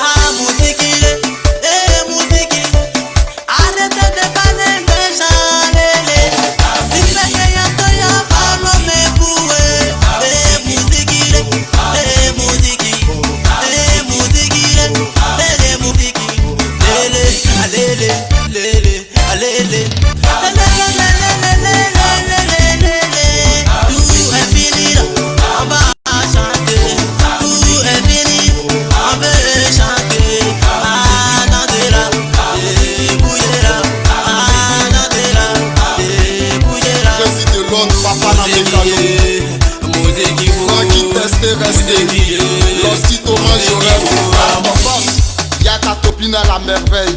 Y'a Catopina la merveille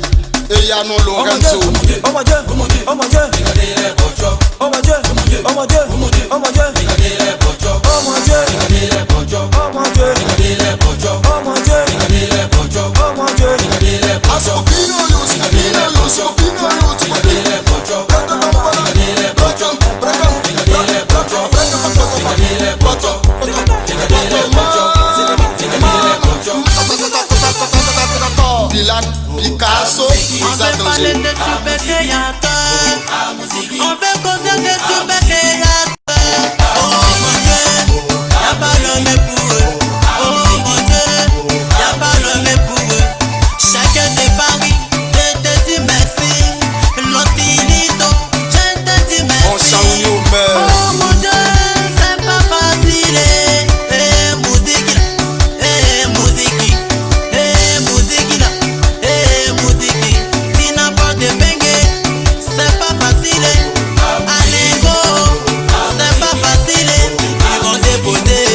et y'a non Lorenzo. Oh mon Dieu, oh mon Dieu, oh mon Dieu, oh mon Dieu, oh mon Dieu, oh mon Dieu, oh mon Dieu, oh mon Dieu, oh mon Dieu, oh mon Dieu, oh mon Dieu. Ascopino, Dylan, Picasso, On veut parler de super créateurs. On veut causer de super créateurs. Oh mon Dieu, y'a pas l'homme pour eux. Oh mon Dieu, y'a pas l'homme pour eux. Chacun de Paris, je te dis merci. L'hostilito, je te dis merci. Oh mon Dieu, c'est pas facile. Musique, musique, musique là. Si n'importe bengue, c'est pas facile. Allez go, c'est pas facile. Ils vont déposer,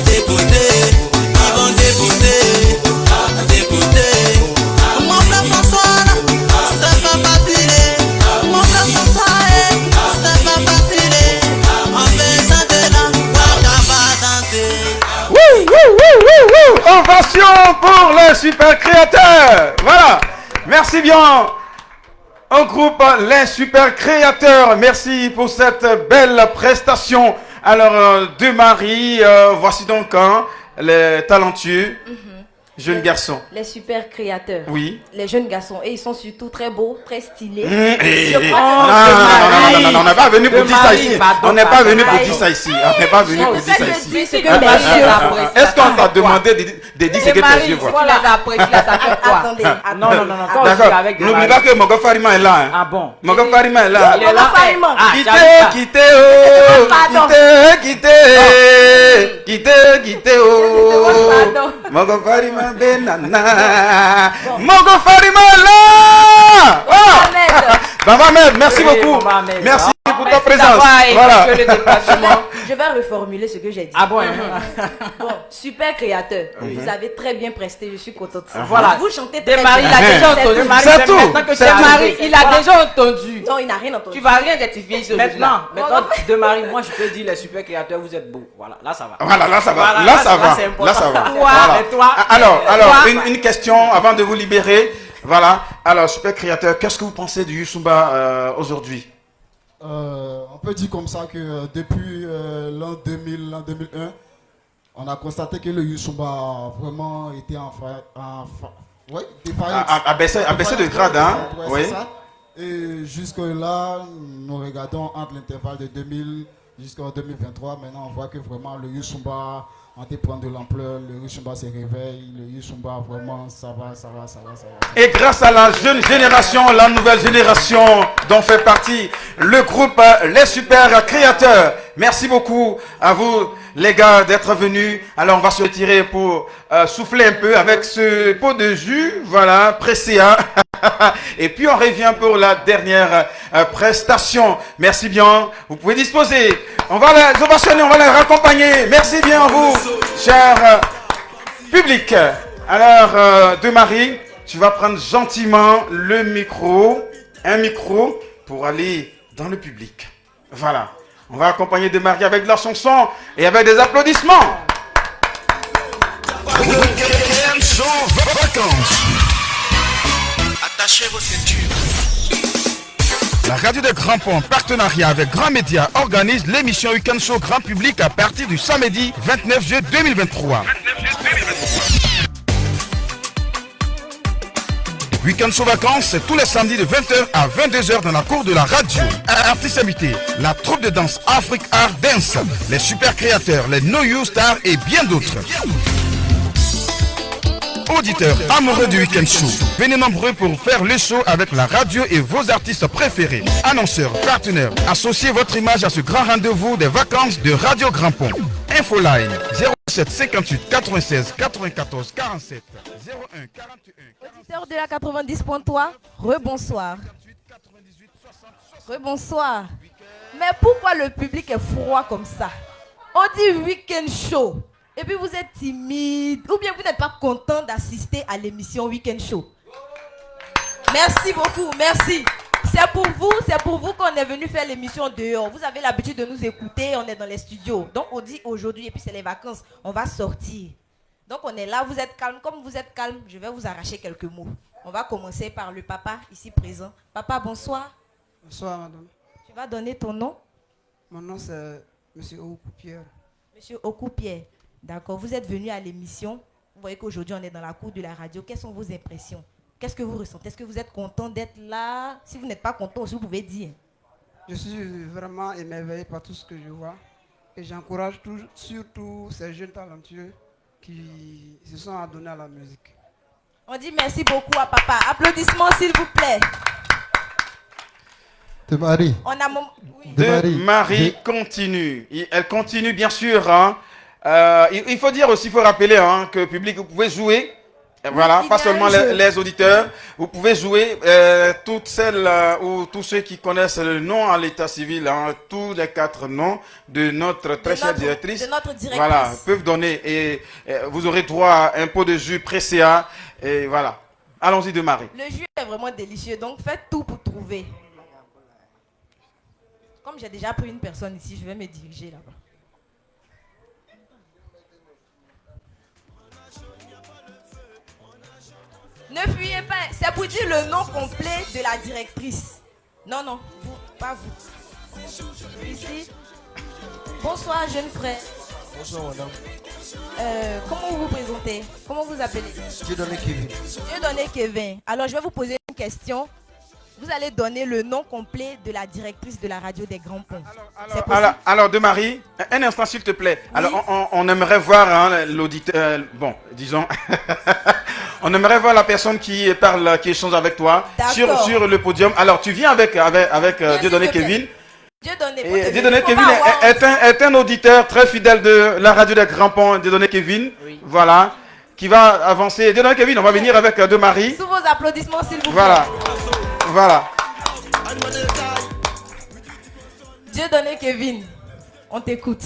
déposer. Ils vont déposer, déposer. Mon frère François, c'est pas facile. Mon frère François, c'est pas facile. On fait chanter là, on va danser. Wouh, wouh, wouh, wouh, wouh. Ovation pour les super créateurs. Voilà. Merci bien. Un groupe Les Super Créateurs. Merci pour cette belle prestation. Alors, deux maris, voici donc les talentueux. Jeunes garçons. Les super créateurs. Oui. Les jeunes garçons. Et ils sont surtout très beaux, très stylés. Non, on n'est pas venu pour dire ça ici. On n'est pas venu pour dire ça ici. On n'est pas venu pour dire ça ici. Est-ce qu'on t'a demandé de dire ce que tes yeux voient? Attendez. Non. D'accord. N'oublie pas que Mogo Farima est là. Ah bon? Mogo Farima est là. Quittez, Mogo Farima benana. Mogo Farima là. Maman, merci beaucoup. Merci pour ta présence. Voilà. Je vais reformuler ce que j'ai dit. Ah bon? Bon, super créateur. Vous avez très bien presté. Je suis contente. Voilà. Vous chantez très Marie, bien. il a déjà entendu. C'est tout. Marie, il a déjà entendu. Non, il n'a rien entendu. Tu vas rien rectifier ce maintenant. Maintenant, de Marie, moi je peux dire les super créateurs, vous êtes beaux. Voilà, là ça va. Voilà, là ça va. Là ça va. Toi, alors, une question avant de vous libérer. Voilà. Alors, super créateur, qu'est-ce que vous pensez du Youssouba aujourd'hui? On peut dire comme ça que depuis l'an 2000, l'an 2001, on a constaté que le Youssouba a vraiment été a baissé de grade, hein? Oui. Et jusque-là, nous regardons entre l'intervalle de 2000 jusqu'en 2023. Maintenant, on voit que vraiment le Youssouba en prend de l'ampleur, le Youssouba se réveille, le Youssouba vraiment ça va. Et grâce à la jeune génération, la nouvelle génération dont fait partie le groupe Les Super Créateurs. Merci beaucoup à vous les gars d'être venus. Alors on va se retirer pour souffler un peu avec ce pot de jus, voilà, pressé. Hein. Et puis on revient pour la dernière prestation. Merci bien, vous pouvez disposer. On va les ovationner, on va les raccompagner. Merci bien à vous, cher public. Alors, de Marie, tu vas prendre gentiment le micro, un micro, pour aller dans le public. Voilà. On va accompagner de Marie avec de la chanson et avec des applaudissements. Attachez vos ceintures. La radio de Grand Pont, en partenariat avec Grand Média, organise l'émission Week-end Show Grand Public à partir du samedi 29 juillet 2023. Week-end Show Vacances, c'est tous les samedis de 20h à 22h dans la cour de la radio. Artistes invités, la troupe de danse Afrique Art Dance, les super créateurs, les No You Stars et bien d'autres. Auditeurs amoureux du Week-end Show, venez nombreux pour faire le show avec la radio et vos artistes préférés. Annonceurs, partenaires, associez votre image à ce grand rendez-vous des vacances de Radio Grand Pont. Infoline 07 58 96 94 47 01 41. Auditeurs de la 90.3, rebonsoir. Rebonsoir. Mais pourquoi le public est froid comme ça? On dit Week-end Show. Et puis vous êtes timide, ou bien vous n'êtes pas content d'assister à l'émission Week-end Show. Merci beaucoup, merci. C'est pour vous qu'on est venu faire l'émission dehors. Vous avez l'habitude de nous écouter, on est dans les studios. Donc on dit aujourd'hui, et puis c'est les vacances, on va sortir. Donc on est là, vous êtes calme. Comme vous êtes calme, je vais vous arracher quelques mots. On va commencer par le papa ici présent. Papa, bonsoir. Bonsoir, madame. Tu vas donner ton nom? Mon nom c'est Monsieur Oku-Pierre. Monsieur Oku-Pierre. D'accord, vous êtes venu à l'émission. Vous voyez qu'aujourd'hui on est dans la cour de la radio. Quelles sont vos impressions? Qu'est-ce que vous ressentez? Est-ce que vous êtes content d'être là? Si vous n'êtes pas content aussi, vous pouvez dire. Je suis vraiment émerveillé par tout ce que je vois. Et j'encourage surtout ces jeunes talentueux qui se sont adonnés à la musique. On dit merci beaucoup à papa. Applaudissements s'il vous plaît. De Marie. On a Marie continue. Elle continue bien sûr. Hein. Il faut dire aussi, il faut rappeler que le public, vous pouvez jouer. Voilà, pas seulement les auditeurs. Vous pouvez jouer toutes celles ou tous ceux qui connaissent le nom à l'état civil, tous les 4 noms de notre très chère directrice. De notre directrice. Voilà, peuvent donner et vous aurez droit à un pot de jus pressé. Et voilà. Allons-y de Marie. Le jus est vraiment délicieux, donc faites tout pour trouver. Comme j'ai déjà pris une personne ici, je vais me diriger là-bas. Ne fuyez pas, c'est pour dire le nom complet de la directrice. Non, non, vous, pas vous. Ici. Bonsoir, jeune frère. Bonsoir, madame. Comment vous vous présentez? Comment vous appelez? Dieudonné Kevin. Dieudonné Kevin. Alors, je vais vous poser une question. Vous allez donner le nom complet de la directrice de la radio des Grands Ponts. Alors, de Marie, un instant s'il te plaît. Oui. Alors, on aimerait voir hein, l'auditeur, bon, disons, on aimerait voir la personne qui parle, qui échange avec toi sur le podium. Alors, tu viens avec Dieudonné Kevin. Dieudonné Kevin est un auditeur très fidèle de la radio des Grands Ponts. Dieudonné Kevin, voilà, qui va avancer. Dieudonné Kevin, on va venir avec de Marie. Sous vos applaudissements, s'il vous plaît. Voilà. Dieudonné Kevin, on t'écoute.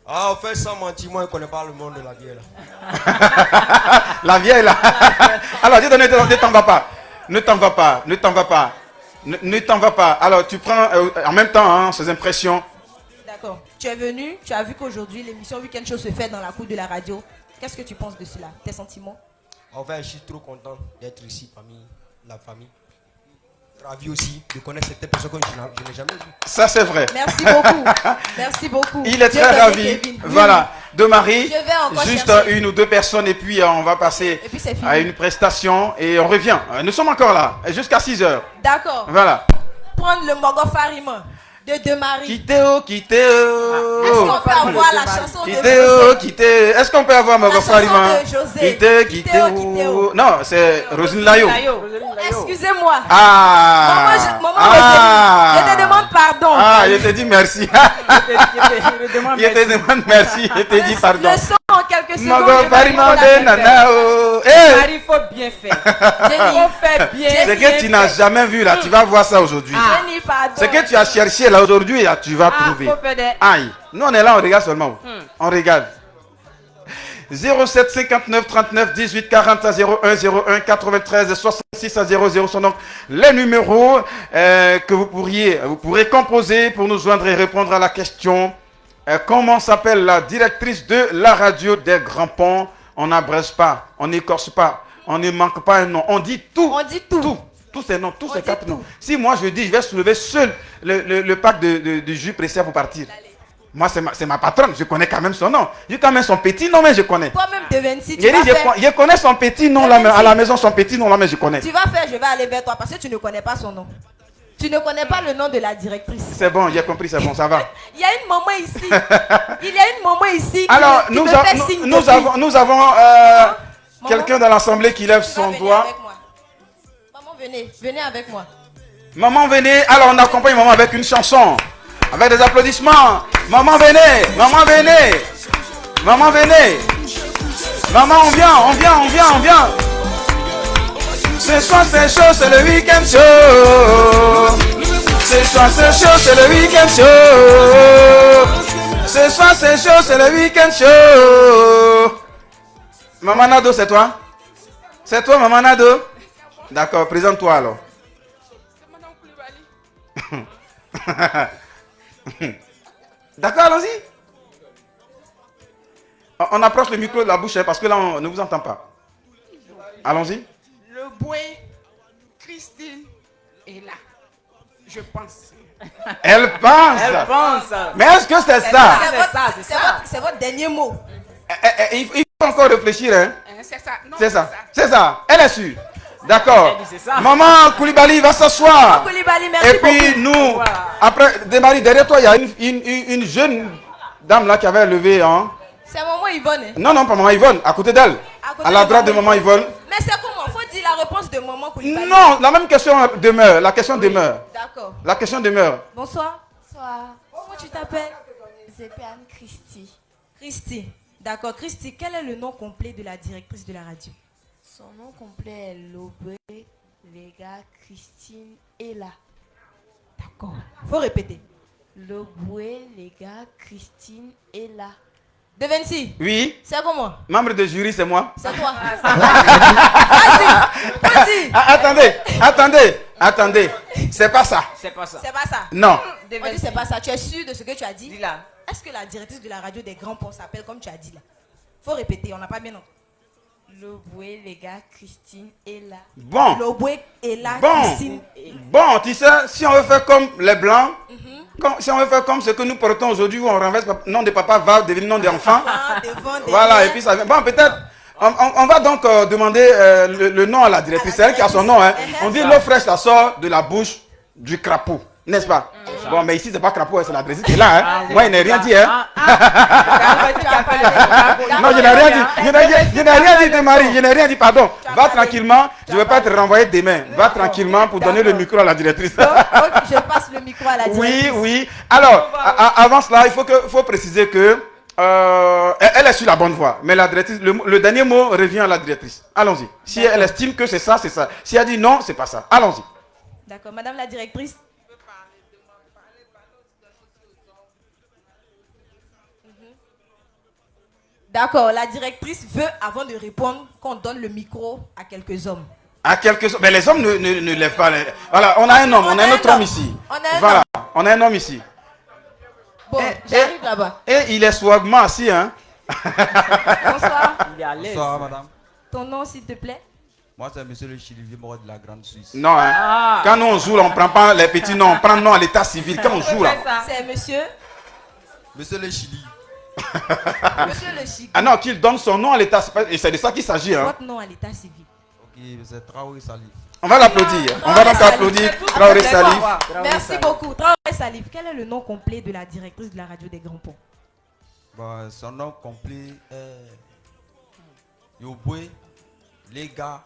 Ah, en fait, sans mentir, moi, je ne connais pas le monde de la vieille. La vieille, là. Alors, Dieudonné, ne t'en va pas. Ne t'en va pas. Ne t'en va pas. Ne t'en va pas. Alors, tu prends en même temps hein, ces impressions. D'accord. Tu es venu, tu as vu qu'aujourd'hui, l'émission Weekend Show se fait dans la cour de la radio. Qu'est-ce que tu penses de cela? Tes sentiments? En fait, je suis trop content d'être ici parmi la famille. Ravi aussi de connaître cette personne que je n'ai jamais vue. Ça, c'est vrai. Merci beaucoup. Merci beaucoup. Il est très ravi. Kevin. Voilà. De Marie, juste chercher. une ou deux personnes et puis on va passer à une prestation et on revient. Nous sommes encore là jusqu'à 6h. D'accord. Voilà. Prendre le Mogofarima de Marie. Quittez-o. Est-ce qu'on peut avoir la chanson Quittez-o. Est-ce qu'on peut avoir Mogofarima? Quittez-o. Non, c'est Rosine Layo. Excusez-moi. Maman Rosine, je te demande pardon. Je te dis merci. Je te demande merci. Je te dis pardon. Le son en quelques secondes. Mogofarima de Nanao. Il faut bien faire. Il faut faire bien. C'est que tu n'as jamais vu là. Tu vas voir ça aujourd'hui. C'est que tu as cherché là aujourd'hui. Tu vas trouver. Aïe. Nous on est là, on regarde seulement. On regarde. 07 59 39 18 40 01 01 93 66 00 sont donc les numéros que vous pourrez composer pour nous joindre et répondre à la question comment s'appelle la directrice de la radio des Grands Ponts. On n'abrège pas, on n'écorche pas, on ne manque pas un nom, on dit tout. On dit tout. Tous ces noms, tous ces quatre noms. Si moi je dis je vais soulever seul le pack de jus pressé pour partir. Moi, c'est ma patronne, je connais quand même son nom. Je dis quand même son petit nom, mais je connais. Toi-même, de 26, je connais son petit nom là, à la maison, son petit nom là, mais je connais. Tu vas faire, je vais aller vers toi parce que tu ne connais pas son nom. Tu ne connais pas le nom de la directrice. C'est bon, j'ai compris, c'est bon, ça va. Il y a une maman ici. Il y a une maman ici. Alors, nous avons quelqu'un dans l'assemblée qui lève son doigt. Maman, venez avec moi. Maman, venez. Alors, on accompagne maman avec une chanson. Avec des applaudissements. Maman, venez. Maman, venez. Maman, venez. Maman, on vient. Ce soir, c'est chaud, c'est le week-end show. Ce soir, c'est chaud, c'est le week-end show. Ce soir, c'est chaud, c'est le week-end show. Maman Nado, c'est toi? C'est toi, Maman Nado? D'accord, présente-toi alors. D'accord, allons-y. On approche le micro de la bouche parce que là, on ne vous entend pas. Allons-y. Le bouet, Christine est là. Je pense. Elle pense. Mais est-ce que c'est ça? C'est votre dernier mot. Il faut encore réfléchir. Hein? C'est ça. Non, c'est ça. Elle est sûre. D'accord. Maman Koulibaly va s'asseoir. Merci et puis nous, après, derrière toi, il y a une jeune dame là qui avait levé. Hein? C'est maman Yvonne. Non, pas maman Yvonne, à côté d'elle. À la droite de maman Yvonne. Mais c'est comment? Faut dire la réponse de maman Koulibaly. Non, la même question demeure. La question demeure. D'accord. La question demeure. Bonsoir. Bonsoir. Comment tu t'appelles? Zépiane Christy. Christy. D'accord. Christy, quel est le nom complet de la directrice de la radio? Son nom complet est Lobé, Lega, Christine Ella. D'accord. Faut répéter. Lobé, Lega, Christine Ella. De 26. Oui. C'est comment? Membre de jury, c'est moi. C'est toi. Vas-y. Attendez. C'est pas ça. C'est pas ça. Non. C'est pas ça. Tu es sûr de ce que tu as dit? Dis-là. Est-ce que la directrice de la radio des Grands Ponts s'appelle comme tu as dit là? Faut répéter, on n'a pas bien entendu. Loboué, les gars, Christine est là. Bon. Loboué est là, Bon. Christine est là. Bon, tu sais, si on veut faire comme les Blancs, si on veut faire comme ce que nous portons aujourd'hui, où on renverse nom de papa va devenir nom d'enfant. Voilà, et puis ça vient. Bon, peut-être, on va donc demander le nom à la directrice. C'est elle qui a son nom. Hein. On dit l'eau fraîche, la sort de la bouche du crapaud, n'est-ce pas? Bon, mais ici, c'est pas crapaud, c'est la directrice qui est là. Hein. Moi, il n'a rien dit. Hein. Non, je n'ai rien dit. Je n'ai rien dit de Marie. Je n'ai rien dit, pardon. Va tranquillement. Je ne vais pas te renvoyer demain. Va tranquillement pour donner le micro à la directrice. Je passe le micro à la directrice. Oui, oui. Alors, avant cela, il faut préciser que elle est sur la bonne voie. Mais la directrice, le dernier mot revient à la directrice. Allons-y. Si elle estime que c'est ça, c'est ça. Si elle dit non, c'est pas ça. Allons-y. D'accord. Madame la directrice. D'accord, la directrice veut, avant de répondre, qu'on donne le micro à quelques hommes. À quelques hommes. Mais les hommes ne lèvent pas. Voilà, on a un homme, on a un autre homme ici. Voilà, on a un homme ici. Bon, j'arrive là-bas. Et il est suavement assis, hein. Bonsoir. Il est à l'aise. Bonsoir, madame. Ton nom, s'il te plaît? Moi, c'est monsieur le Chilivier Moret de la Grande Suisse. Non, hein. Quand nous on joue, là, on ne prend pas les petits noms, on prend le nom à l'état civil. Quand on joue, là. C'est monsieur? Monsieur le Chili. Monsieur le Chili. Ah non, qu'il donne son nom à l'état civil. Et c'est de ça qu'il s'agit, hein. Votre nom à l'état civil. Ok, c'est Traoré Salif. On va l'applaudir. On va donc applaudir Traoré Salif. Merci beaucoup. Traoré Salif, quel est le nom complet de la directrice de la radio des Grands Ponts? Bon, son nom complet est Yoboué, les gars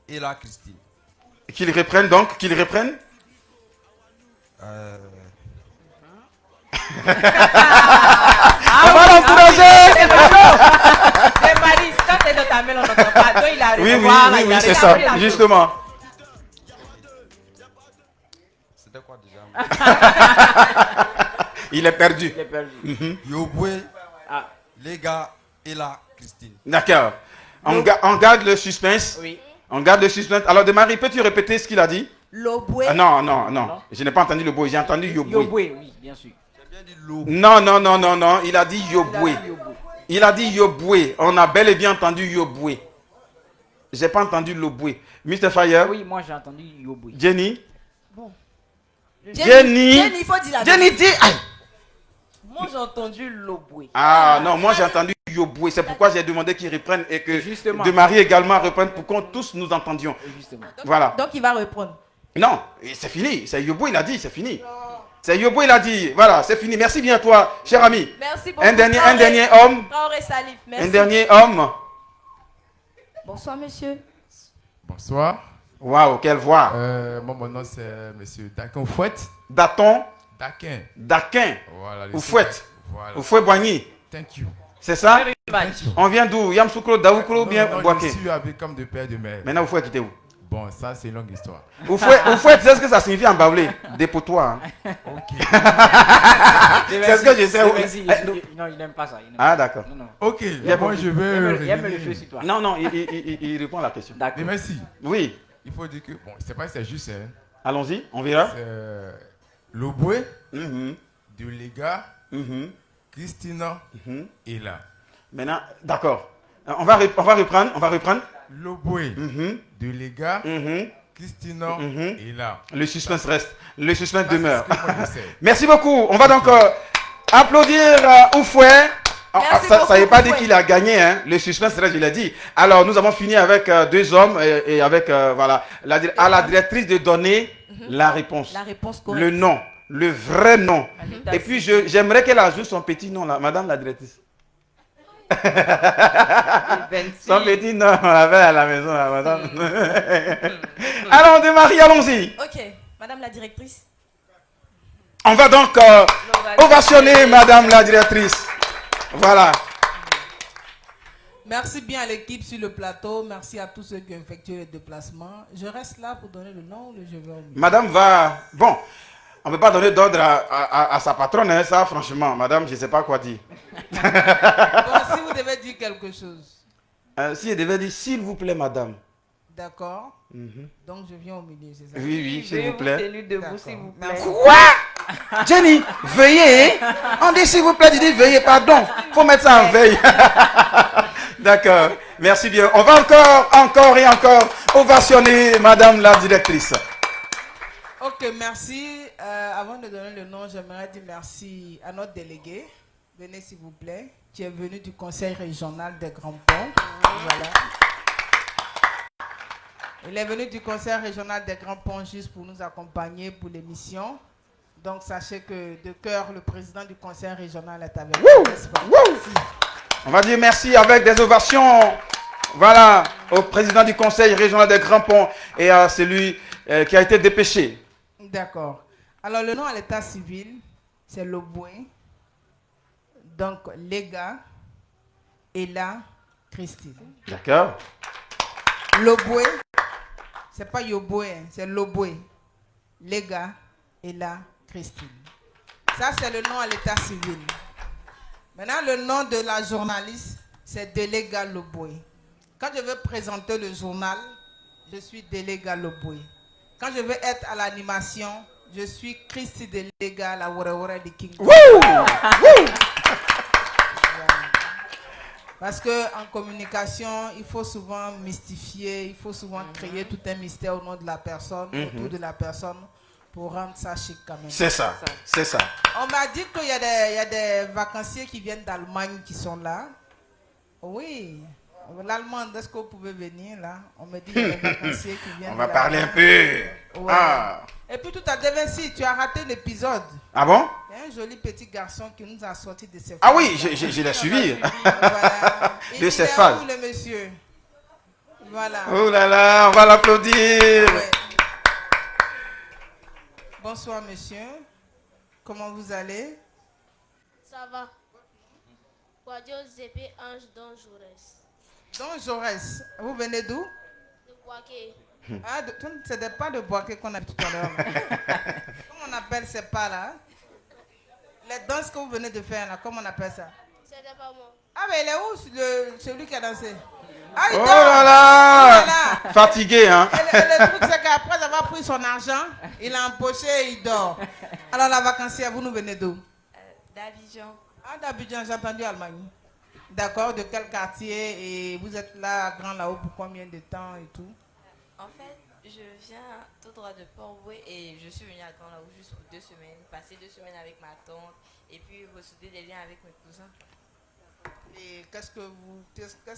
et la Christine. Qu'ils reprennent donc, qu'ils reprennent. On va l'encourager. Mais Marie, quand t'es dans ta main, on n'entend pas. Donc il a Oui, c'est ça, justement. C'était quoi déjà? Il est perdu. Il est perdu. Yoboué, les gars et la Christine. D'accord. On garde le suspense. Oui. On garde le suspense. Alors, Marie, peux-tu répéter ce qu'il a dit? Loboué. Non. Je n'ai pas entendu le boué, j'ai entendu Yoboué. Yoboué, oui, bien sûr. Non. Il a dit Yoboué. Il a dit Yoboué. On a bel et bien entendu Yoboué. J'ai pas entendu Loboué. Mr. Fire. Oui, moi j'ai entendu Yoboué. Jenny. Bon. Jenny, il faut dire la Jenny dit. Aïe. Moi j'ai entendu Loboué. Ah non, moi j'ai entendu Yoboué. C'est pourquoi j'ai demandé qu'il reprenne et que Justement. de Marie également reprenne pour qu'on tous nous entendions. Justement. Voilà. Donc il va reprendre. Non, c'est fini. C'est Yoboué, il a dit, c'est fini. C'est Yoboué, il a dit. Voilà, c'est fini. Merci bien à toi, cher ami. Merci beaucoup. Un dernier homme. Traoré Salif, merci. Un dernier homme. Bonsoir, monsieur. Bonsoir. Waouh, quelle voix. Mon nom c'est monsieur Daquin Fouette. Daton. Daquin. Voilà. Oufouette. Voilà. Oufouette Boigny. Thank you. C'est ça? On vient d'où? Yamsoukro, Daoukro ou bien Boaké? Je suis avec comme de père de mère. Maintenant, Oufouette, était où? Bon, ça c'est une longue histoire. Oufouette, tu sais ce que ça signifie en baoulé? Dépotoir. Hein? Ok. C'est ce que je sais. Non, il n'aime pas ça. Ah, d'accord. Ok, moi je veux. Non, il répond à la question. Mais merci. Oui. Il faut dire que, bon, c'est pas c'est juste. Hein. Allons-y, on verra. Loboué, de Lega, Christina est là. Maintenant, d'accord. On va reprendre. Loboué, de Lega, Christina est là. Le suspense reste. Le suspense demeure. Merci beaucoup. On va donc applaudir Oufoué. Ça ne veut pas dire qu'il a gagné, hein. Le suspense reste, je l'ai dit. Alors, nous avons fini avec deux hommes et avec, voilà, à la directrice de donner la réponse. La réponse correcte. Le nom, le vrai nom. Et puis, j'aimerais qu'elle ajoute son petit nom là, madame la directrice. Son petit nom, on l'avait à la maison, là, madame. Alors, de Marie, allons-y. Ok, madame la directrice. On va donc ovationner madame la directrice. Voilà. Merci bien à l'équipe sur le plateau. Merci à tous ceux qui ont effectué les déplacements. Je reste là pour donner le nom ou je vais au milieu. Madame va... Bon, on ne peut pas donner d'ordre à sa patronne, hein, ça, franchement. Madame, je ne sais pas quoi dire. Bon, si vous devez dire quelque chose. Si je devais dire, s'il vous plaît, madame. D'accord. Donc, je viens au milieu, c'est ça? Oui, s'il vous plaît. Debout, s'il vous plaît. Quoi? Jenny, veillez. On dit s'il vous plaît, tu dis veillez, pardon. Il faut mettre ça en veille. D'accord. Merci bien. On va encore et encore ovationner Madame la directrice. Ok, merci. Avant de donner le nom, j'aimerais dire merci à notre délégué. Venez s'il vous plaît. Qui est venu du conseil régional des Grands Ponts. Voilà. Il est venu du conseil régional des Grands Ponts juste pour nous accompagner pour l'émission. Donc sachez que de cœur, le président du conseil régional est avec nous. On va dire merci avec des ovations. Voilà, au président du conseil régional des Grands Ponts et à celui qui a été dépêché. D'accord. Alors le nom à l'état civil, c'est Loboué. Donc Lega, Ella, Christine. D'accord. Loboué, c'est pas Yoboué, c'est Loboué. Lega, Ella, Christine. Ça c'est le nom à l'état civil. Maintenant le nom de la journaliste, c'est Déléga Loboué. Quand je veux présenter le journal, je suis Déléga Loboué. Quand je veux être à l'animation, je suis Christy Déléga, la Wara de King. Parce qu'en communication, il faut souvent mystifier, il faut souvent créer tout un mystère au nom de la personne, autour de la personne, pour rendre ça chic quand même. C'est ça, c'est ça. On m'a dit qu'il y a des vacanciers qui viennent d'Allemagne qui sont là. Oui, l'Allemande, est-ce que vous pouvez venir là? On me dit qu'il y a des vacanciers qui viennent. On va parler un peu. Ouais. Ah. Et puis tout à l'heure, si tu as raté l'épisode. Ah bon? Il y a un joli petit garçon qui nous a sorti de ses Ah oui, je l'ai suivi. Voilà. De ses Il est phases. où le monsieur? Voilà. Oh là là, on va l'applaudir. Ouais. Bonsoir monsieur. Comment vous allez? Ça va. Guadio Zépé Ange Don Jaurès. Don Jaurès. Vous venez d'où? De Boaké. Ah, c'est pas de Boaké qu'on a vu tout à l'heure. Comment on appelle ces pas là? Les danses que vous venez de faire là, comment on appelle ça? C'était pas moi. Ah mais il est où celui qui a dansé? Ah, il Oh dort. là là, Il est là. fatigué hein. Et le truc c'est qu'après avoir pris son argent, il a empoché et il dort. Alors la vacancière, vous nous venez d'où? D'Abidjan. Ah d'Abidjan, j'ai entendu Allemagne. D'accord, de quel quartier et vous êtes là à Grand Lao pour combien de temps et tout? En fait, je viens tout droit de Port-Boué et je suis venue à Grand Lao juste pour 2 semaines, passer 2 semaines avec ma tante et puis ressouder des liens avec mes cousins. Et qu'est-ce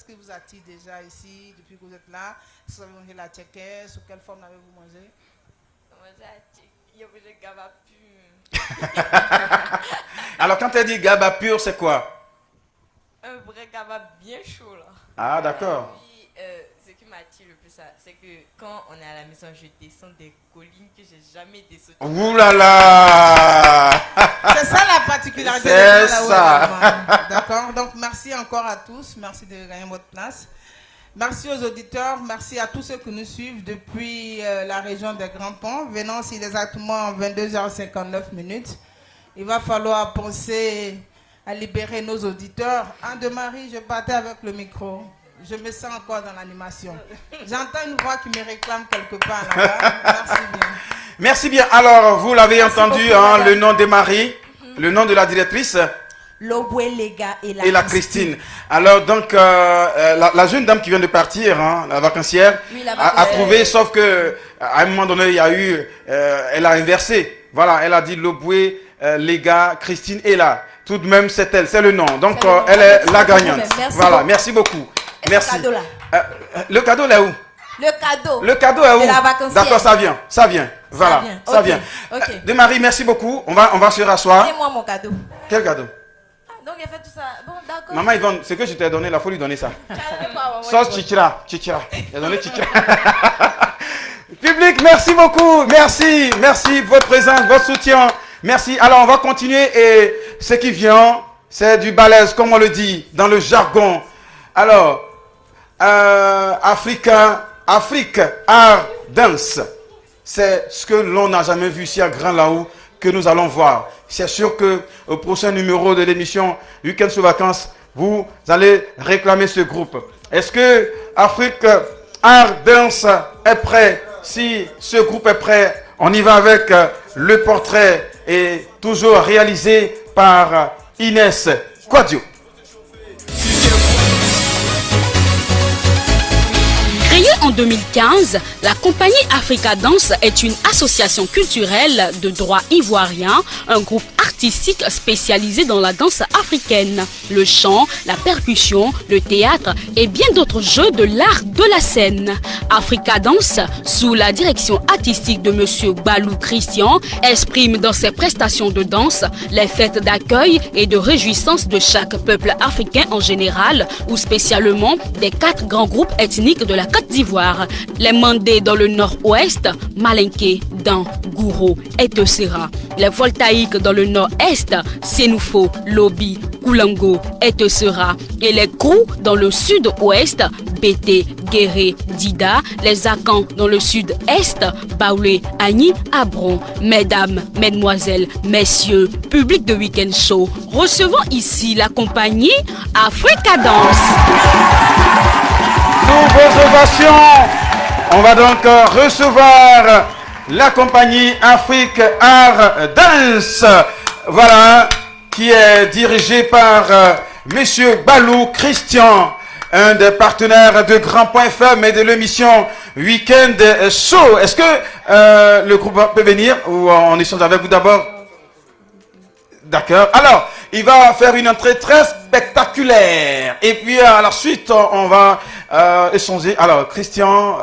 qui vous attire déjà ici depuis que vous êtes là? Est-ce que vous avez mangé la tchéké? Sous quelle forme avez-vous mangé? Il y a mangé gaba pur. Alors quand elle dit gaba pur, c'est quoi? Un vrai gaba bien chaud là. Ah d'accord. Ce qui m'attire le plus, c'est que quand on est à la maison, je descends des collines que j'ai jamais descendues. Ouh là là. C'est ça la particularité. C'est ça. D'accord. Donc merci encore à tous. Merci de gagner votre place. Merci aux auditeurs. Merci à tous ceux qui nous suivent depuis la région des Grands Ponts. Venons ici exactement 22h59. Il va falloir penser à libérer nos auditeurs. Anne-de-Marie, je partais avec le micro. Je me sens encore dans l'animation. J'entends une voix qui me réclame quelque part là-bas. Merci bien. Merci bien. Alors, vous l'avez entendu, beaucoup, hein, madame. le nom de Marie, le nom de la directrice. Loboué, Lega et Et la Christine. Alors, donc, la jeune dame qui vient de partir, hein, la vacancière, Oui, la a vacancière. trouvé, sauf que à un moment donné, il y a eu, elle a inversé. Voilà, elle a dit Loboué, Lega, Christine et là. Tout de même, c'est elle, c'est le nom. Donc, elle est la gagnante. Merci Voilà, beaucoup. merci beaucoup. Et Merci. le cadeau là? Le cadeau là où? Le cadeau est où? de la vacancière. D'accord, ça vient. Voilà, vient. ça Ok, vient. ok. De Marie, merci beaucoup. On va se rasseoir. Et moi mon cadeau. Quel cadeau? Donc il a fait tout ça. Bon, d'accord. Maman Yvonne, ce que je t'ai donné, il faut lui donner ça. Maman Sauce chichira. Il a donné chichira. Public, merci beaucoup. Merci pour votre présence, votre soutien. Merci. Alors, on va continuer et ce qui vient, c'est du balèze, comme on le dit dans le jargon. Alors, Afrique Art Dance. C'est ce que l'on n'a jamais vu ici à Grand Lao que nous allons voir. C'est sûr que au prochain numéro de l'émission Week-end sous vacances, vous allez réclamer ce groupe. Est-ce que Afrique Art Dance est prêt? Si ce groupe est prêt, on y va avec le portrait et toujours réalisé par Inès Quadio. en 2015, la compagnie Africa Dance est une association culturelle de droit ivoirien, un groupe artistique spécialisé dans la danse africaine, le chant, la percussion, le théâtre et bien d'autres jeux de l'art de la scène. Africa Dance, sous la direction artistique de M. Balou Christian, exprime dans ses prestations de danse les fêtes d'accueil et de réjouissance de chaque peuple africain en général ou spécialement des 4 grands groupes ethniques de la Côte d'Ivoire. Les Mandés dans le nord-ouest, Malinké, Dan, Gouro et Tessera. Les Voltaïques dans le nord-est, Sénoufo, Lobi, Koulango et Tessera. Et les Krou dans le sud-ouest, Bété, Guéré, Dida. Les Akans dans le sud-est, Baoulé, Agni, Abron. Mesdames, mesdemoiselles, messieurs, public de Week-end Show, recevons ici la compagnie Africa Dance. Sous vos ovations, on va donc recevoir la compagnie Afrique Art Dance, voilà, qui est dirigée par Monsieur Balou Christian, un des partenaires de Grand.fm et de l'émission Week-end Show. Est-ce que le groupe peut venir ou on échange avec vous d'abord? D'accord. Alors, il va faire une entrée très spectaculaire. Et puis, à la suite, on va échanger. Alors, Christian,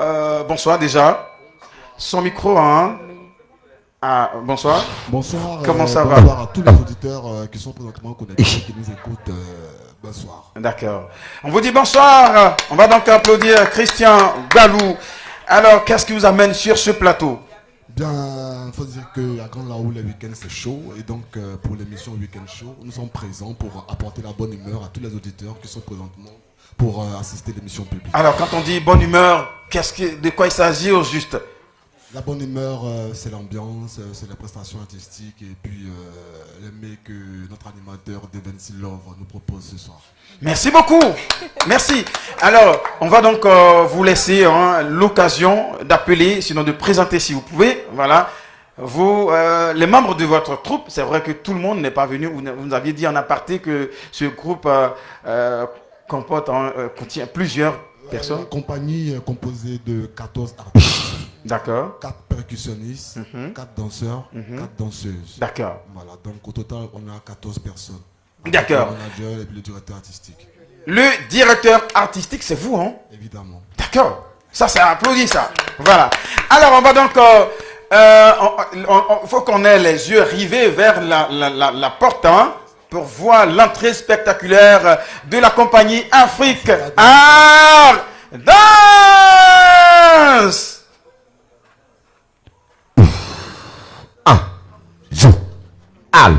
bonsoir déjà. Son micro, hein. Ah, bonsoir. Bonsoir. Comment ça va? Bonsoir à tous les auditeurs qui sont présentement connectés, qui nous écoutent. Bonsoir. D'accord. On vous dit bonsoir. On va donc applaudir Christian Balou. Alors, qu'est-ce qui vous amène sur ce plateau? Bien, il faut dire qu'à Grand Laou, les week-ends, c'est chaud. Et donc, pour l'émission Week-end Show, nous sommes présents pour apporter la bonne humeur à tous les auditeurs qui sont présentement pour assister à l'émission publique. Alors, quand on dit bonne humeur, de quoi il s'agit au juste? La bonne humeur, c'est l'ambiance, c'est la prestation artistique et puis les mecs que notre animateur Devency Love nous propose ce soir. Merci beaucoup. Merci. Alors, on va donc vous laisser l'occasion d'appeler, sinon de présenter si vous pouvez. Voilà. Vous, les membres de votre troupe, c'est vrai que tout le monde n'est pas venu. Vous nous aviez dit en aparté que ce groupe contient plusieurs personnes. Une compagnie composée de 14 artistes. D'accord. 4 percussionnistes, 4 danseurs, 4 danseuses. D'accord. Voilà, donc au total, on a 14 personnes. D'accord. Le manager et puis le directeur artistique. Le directeur artistique, c'est vous, hein? Évidemment. D'accord. Ça, c'est applaudi, ça. Voilà. Alors, on va donc... il faut qu'on ait les yeux rivés vers la porte, hein, pour voir l'entrée spectaculaire de la compagnie Afrique Art Dance. Al.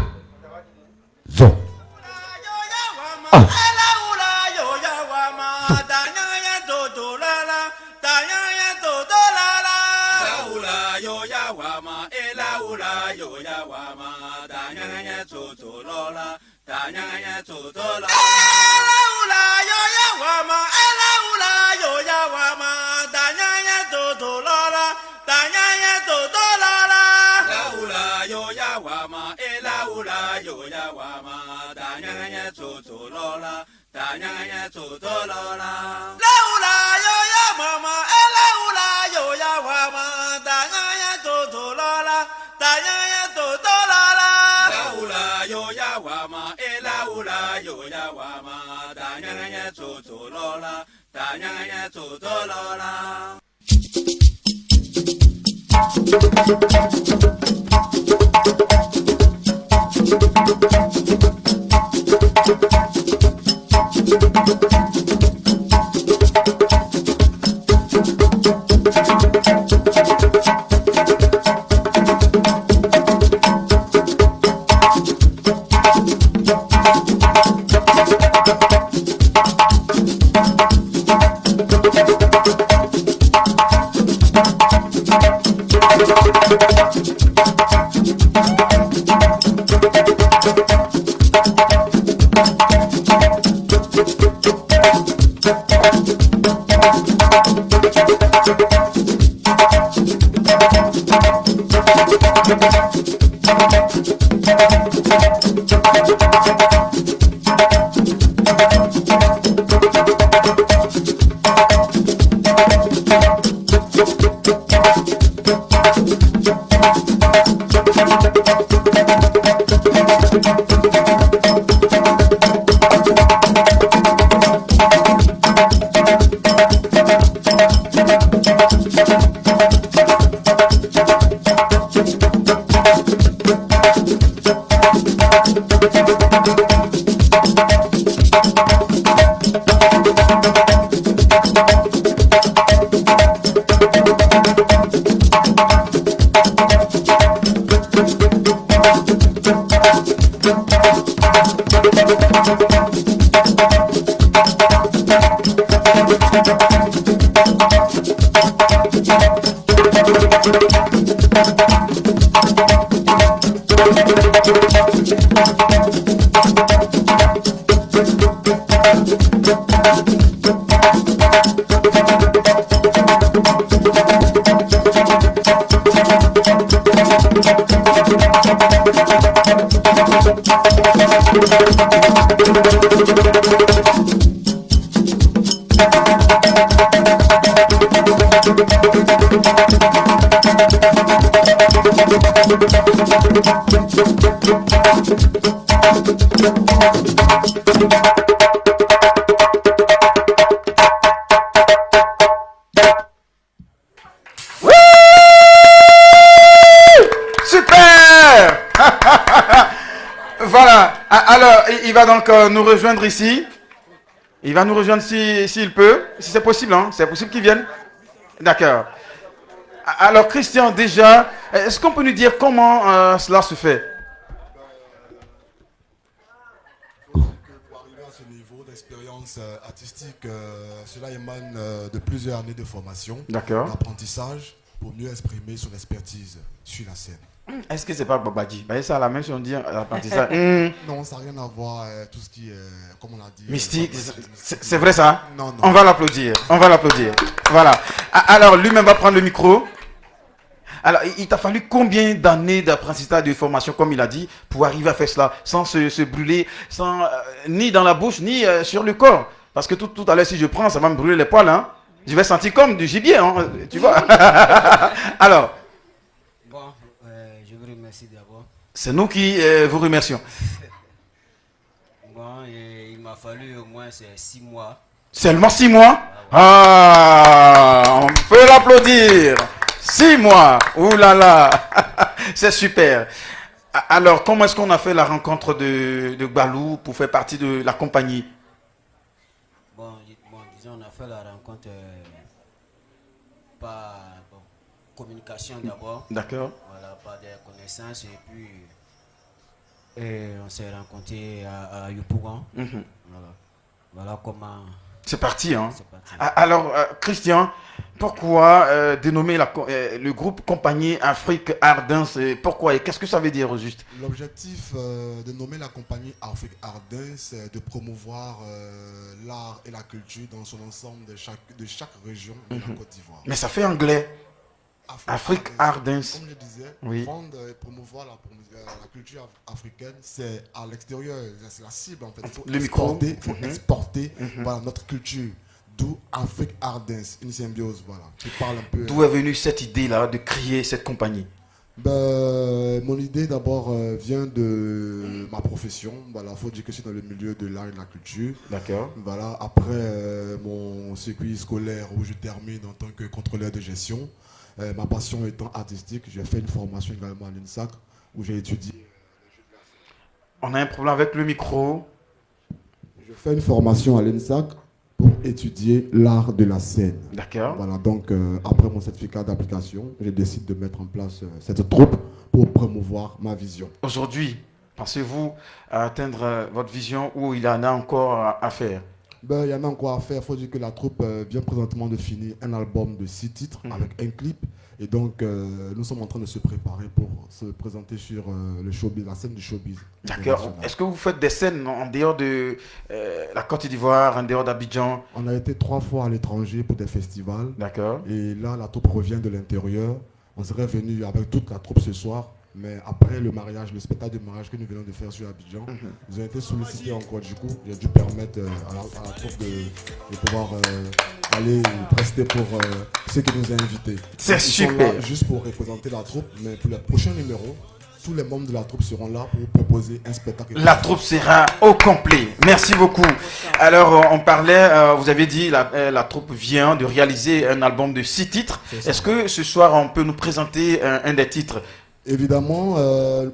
Zo. Ah. Voilà, alors il va donc nous rejoindre ici. Il va nous rejoindre s'il peut, si c'est possible, hein. C'est possible qu'il vienne. D'accord. Alors Christian, déjà, est-ce qu'on peut nous dire comment cela se fait? Pour arriver à ce niveau d'expérience artistique, cela émane de plusieurs années de formation, d'apprentissage, pour mieux exprimer son expertise sur la scène. Est-ce que c'est pas Babadji? Ça, la même chose, on dit l'apprentissage. Non, ça n'a rien à voir tout ce qui est, comme on l'a dit... Mystique, c'est vrai ça? Non. On va l'applaudir, Voilà. Alors, lui-même va prendre le micro. Alors, il t'a fallu combien d'années d'apprentissage, de formation, comme il a dit, pour arriver à faire cela, sans se brûler, sans, ni dans la bouche, ni sur le corps? Parce que tout à l'heure, si je prends, ça va me brûler les poils, hein. Je vais sentir comme du gibier, hein, tu vois. Alors... Merci d'abord. C'est nous qui vous remercions. Bon, il m'a fallu au moins 6 mois. Seulement 6 mois? Ah, on peut l'applaudir. 6 mois. Ouh là là. C'est super. Alors, comment est-ce qu'on a fait la rencontre de Gbalou pour faire partie de la compagnie? Bon, disons, on a fait la rencontre par communication d'abord. D'accord. Voilà, par des connaissances et puis on s'est rencontrés à Yopougon. Voilà comment... C'est parti, hein. Alors, Christian, pourquoi dénommer le groupe Compagnie Afrique Art Dance? Pourquoi et qu'est-ce que ça veut dire au juste? L'objectif de nommer la compagnie Afrique Art Dance, c'est de promouvoir l'art et la culture dans son ensemble de chaque région de la Côte d'Ivoire. Mais ça fait anglais. Afrique Art Dance. Comme je disais, oui. Vendre et promouvoir la culture africaine, c'est à l'extérieur, c'est la cible en fait. Il faut exporter voilà, notre culture. D'où Afrique Art Dance, une symbiose, voilà. Qui parle un peu. D'où est venue cette idée-là de créer cette compagnie? Mon idée d'abord vient de ma profession. Voilà, faut dire que je suis dans le milieu de l'art et de la culture. D'accord. Voilà, après mon circuit scolaire où je termine en tant que contrôleur de gestion. Ma passion étant artistique, j'ai fait une formation également à l'UNSAC où j'ai étudié. On a un problème avec le micro. Je fais une formation à l'UNSAC pour étudier l'art de la scène. D'accord. Voilà, donc après mon certificat d'application, j'ai décidé de mettre en place cette troupe pour promouvoir ma vision. Aujourd'hui, pensez-vous à atteindre votre vision ou il y en a encore à faire? Il y en a encore à faire. Il faut dire que la troupe vient présentement de finir un album de 6 titres avec un clip. Et donc, nous sommes en train de se préparer pour se présenter sur le showbiz, la scène du showbiz. D'accord. Est-ce que vous faites des scènes en dehors de la Côte d'Ivoire, en dehors d'Abidjan? On a été 3 fois à l'étranger pour des festivals. D'accord. Et là, la troupe revient de l'intérieur. On serait venu avec toute la troupe ce soir. Mais après le mariage, le spectacle de mariage que nous venons de faire sur Abidjan, ils ont été sollicités encore. Du coup, j'ai dû permettre à la troupe de pouvoir aller prester pour ceux qui nous ont invités. C'est super. Sont là juste pour représenter la troupe, mais pour les prochains numéros, tous les membres de la troupe seront là pour proposer un spectacle. La troupe sera au complet. Merci beaucoup. Alors, on parlait, vous avez dit, la troupe vient de réaliser un album de 6 titres. Est-ce que ce soir, on peut nous présenter un des titres? Évidemment,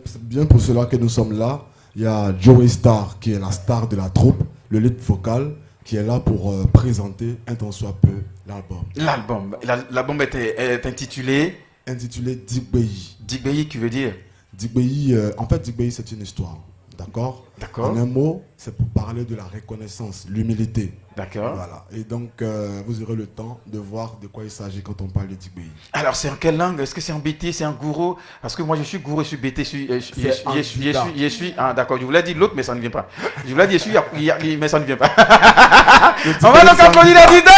c'est bien pour cela que nous sommes là. Il y a Joey Star qui est la star de la troupe, le lead vocal. qui est là pour présenter un tant soit peu l'album. L'album est intitulé Digbeyi. Digbeyi qui veut dire Digbeyi, en fait Digbeyi c'est une histoire. D'accord. En un mot, c'est pour parler de la reconnaissance, l'humilité. D'accord. Voilà. Et donc, vous aurez le temps de voir de quoi il s'agit quand on parle de Digbeyi. Alors, c'est en quelle langue? Est-ce que c'est en BT, c'est en gourou? Parce que moi, je suis gourou, je suis BT, je suis... Ah, d'accord, je voulais dire l'autre, mais ça ne vient pas. Je voulais dire mais ça ne vient pas. On va donc applaudir la Dida.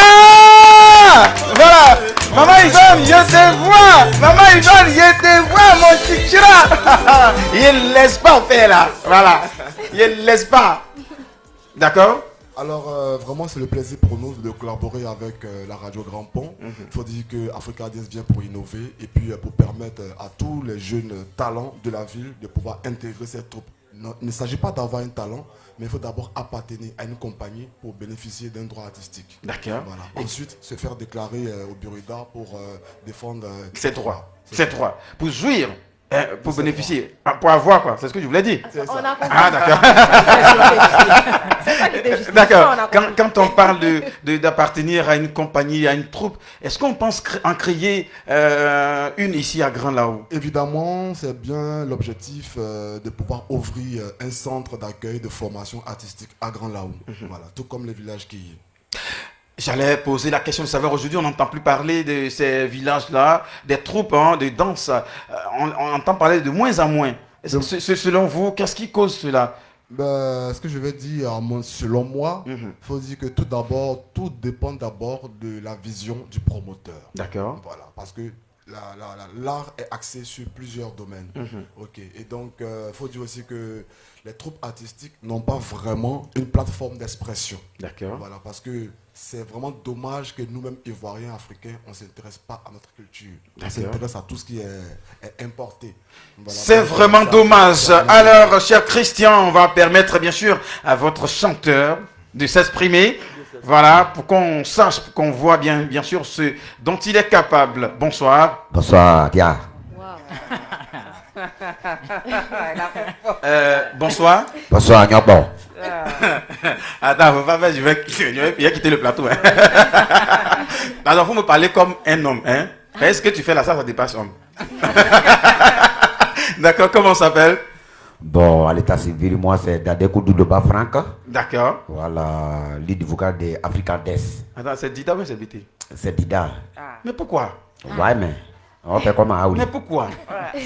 Voilà. Maman Yvonne, je te vois. Maman Yvonne, je te vois, mon chichira. Il ne laisse pas faire là. Voilà. Il ne laisse pas. D'accord. Alors vraiment c'est le plaisir pour nous de collaborer avec la radio Grand Pont. Il faut dire que Africa Dance vient pour innover et puis pour permettre à tous les jeunes talents de la ville de pouvoir intégrer cette troupe. Il ne s'agit pas d'avoir un talent, mais il faut d'abord appartenir à une compagnie pour bénéficier d'un droit artistique. D'accord. Voilà. Ensuite se faire déclarer au bureau d'art pour défendre ses droits. Ses droits. Pour jouir. Pour bénéficier, pour avoir quoi, c'est ce que je voulais dire. Ah d'accord. D'accord. Quand on parle d'appartenir à une compagnie, à une troupe, est-ce qu'on pense en créer une ici à Grand Laou? Évidemment, c'est bien l'objectif de pouvoir ouvrir un centre d'accueil de formation artistique à Grand Laou. Voilà, tout comme les villages qui y est. J'allais poser la question de savoir, aujourd'hui on n'entend plus parler de ces villages-là, des troupes de danse, on entend parler de moins en moins. Selon vous, qu'est-ce qui cause cela? Ce que je vais dire, selon moi, il faut dire que tout d'abord, tout dépend d'abord de la vision du promoteur. D'accord. Voilà, parce que l'art est axé sur plusieurs domaines. Ok. Et donc, il faut dire aussi que les troupes artistiques n'ont pas vraiment une plateforme d'expression. D'accord. Voilà, parce que c'est vraiment dommage que nous-mêmes, Ivoiriens, Africains, on ne s'intéresse pas à notre culture. On s'intéresse à tout ce qui est importé. Voilà, c'est vraiment dommage. Alors, cher Christian, on va permettre bien sûr à votre chanteur de s'exprimer. Voilà, pour qu'on sache, pour qu'on voit bien sûr ce dont il est capable. Bonsoir. Bonsoir, Dia. Bonsoir. Bonsoir, Nyobon. Attends, faut pas faire, je vais quitter le plateau. Hein. Alors, faut me parler comme un homme. Hein. Est-ce que tu fais là, ça dépasse homme. D'accord, comment on s'appelle? Bon, à l'état civil, moi, c'est Dadekou Doudoba Franck. D'accord. Voilà, lead vocal de Africa Dance. Attends, c'est Dida ou c'est BT? C'est Dida. Mais pourquoi? Ouais, mais... on fait comme un. Mais pourquoi?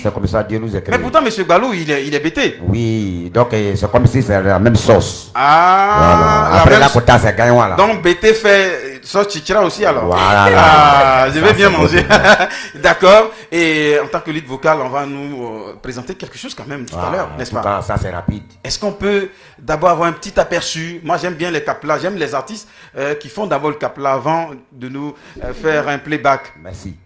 C'est comme ça Dieu nous a créé. Mais pourtant, M. Balou, il est bêté. Oui, donc c'est comme si c'est la même sauce. Ah, voilà. Après la quota, c'est gagnant là. Donc BT fait sauce chichira aussi alors. Voilà. Ah, je vais bien manger. D'accord. Et en tant que lead vocal, on va nous présenter quelque chose quand même tout à l'heure, n'est-ce pas? Cas, ça c'est rapide. Est-ce qu'on peut d'abord avoir un petit aperçu? Moi, j'aime bien les caplas, j'aime les artistes qui font d'abord le capla avant de nous faire un playback. Merci.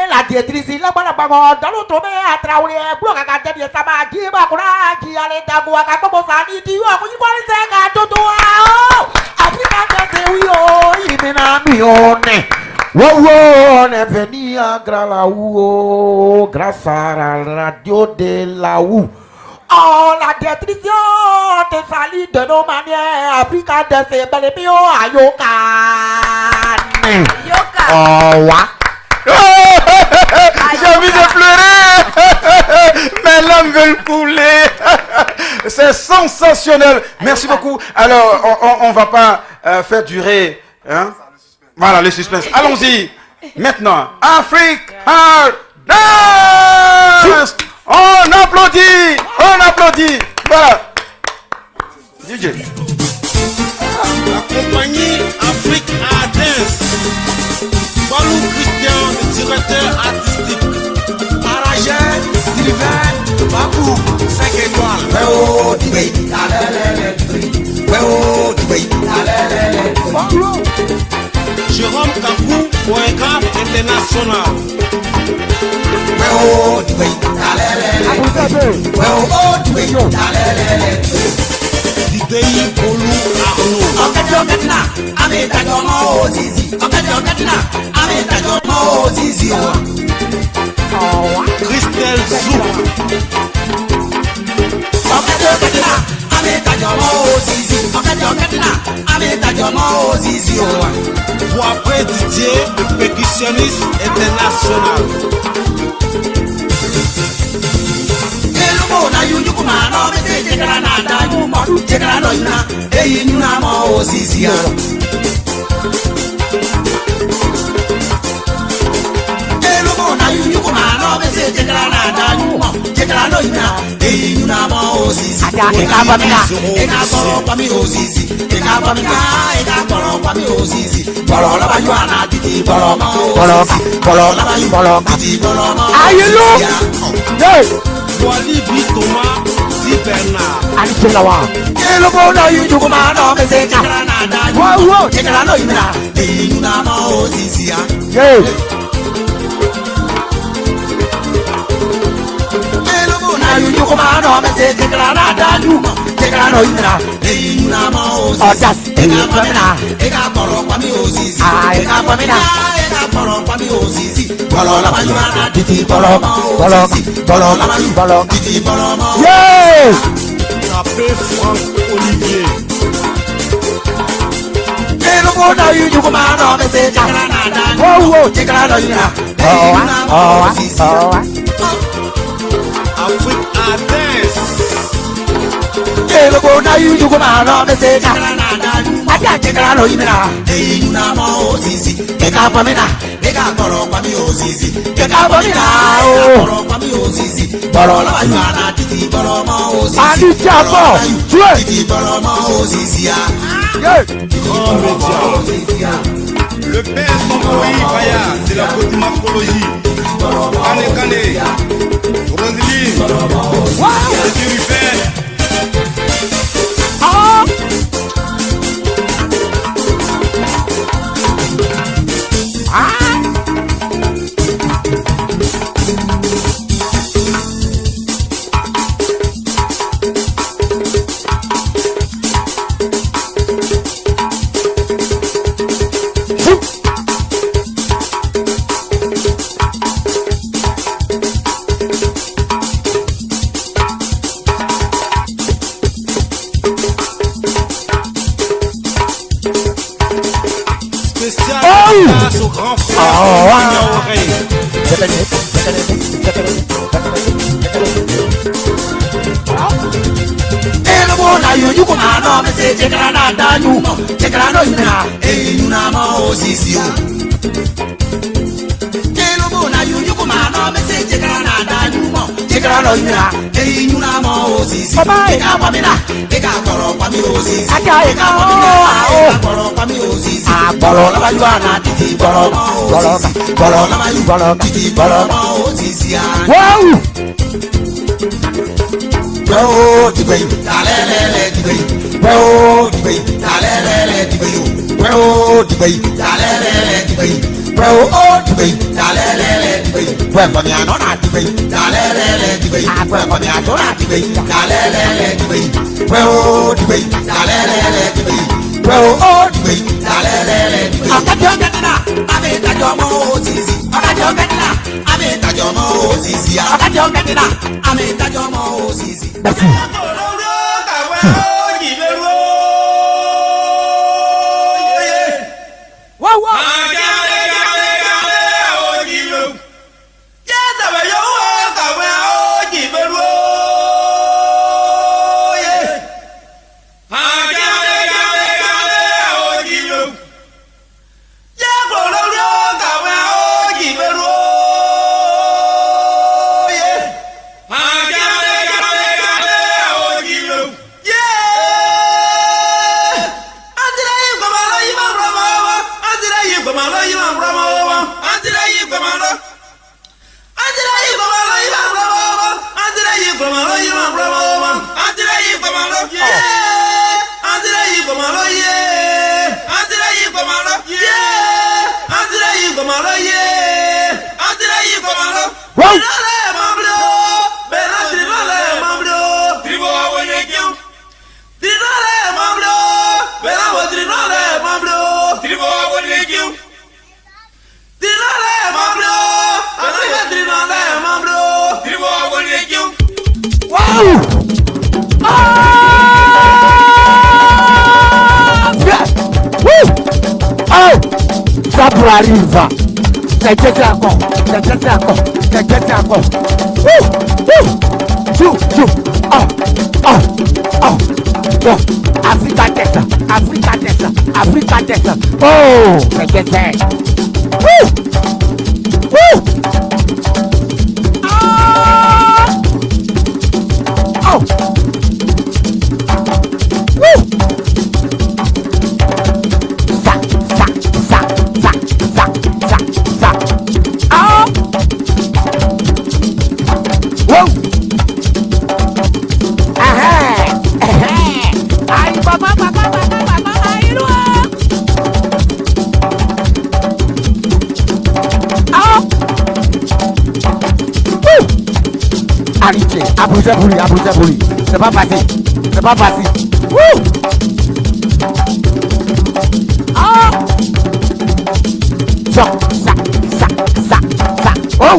La directrice la bala bango dalu tome atrauli bloc à gâter de sama jiba kura qui allait d'agua à comme ça ni tu as pour y se gato toi Africa de yo imena mione wow on est venu à Gralaou grâce à la radio de Laou. Oh, la détrition te salit de nos manières. Africa de ces belles bio à Yoka. Oh, wa. J'ai envie de pleurer. Mes larmes veulent couler. C'est sensationnel. Merci beaucoup. Alors, on va pas faire durer. Hein? Voilà, le suspense. Allons-y. Maintenant, Africa Dance. On applaudit! On applaudit! Voilà! DJ. La compagnie Africa Dance. Balou Christian, le directeur artistique. Aragel, Sylvain, Babou, 5 étoiles. Weo, Dibé, alelele. Weo, Dibé, alelele. Jérôme Kakou, chorégraphe international. Weo, Dibé, alelele. Weo, Dibé, alelele. Didei Bolu Arnaud. Oketna, ameta jomo ozizi. Oketna, ameta jomo ozizi. Oh. Michel Zou. Pour après Didier, le percussionniste international. Wally B. Thomas, Di Bernard. Tapé Franck Olivier. Afrique à dance. Le père Samboui Baya, c'est la côte morphologie. Kane Kane, Rosalie, c'est du père. Grâce au grand frère Tribo Sabro arrive. C'est jeté encore. C'est jeté encore. C'est jeté encore. Chou, chou. Bon, Africa tête. Africa tête. Africa tête. Oh, c'est jeté. Abusé pour lui, c'est pas facile, c'est pas facile. Ça, oh!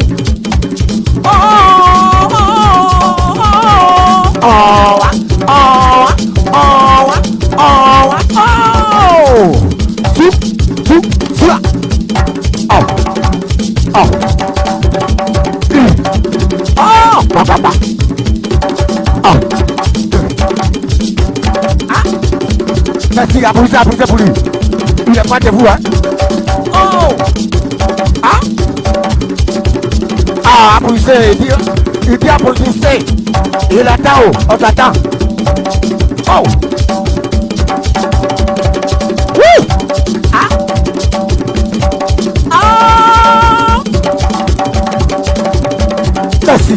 Merci, abusé pour lui. Il est pas de vous, hein? Oh! Abusé, il dit abusé. Il attend, on t'attend. Oh! Oui! Merci.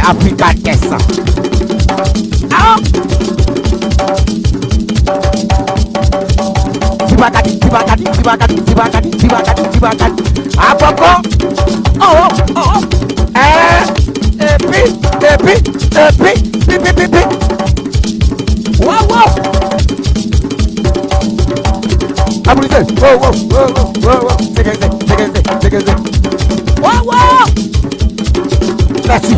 Africa Tessa. Tibakadi. Apoko. Oh. Et puis. Wow. Abusé. Wow. Séquencé. Wow. Merci.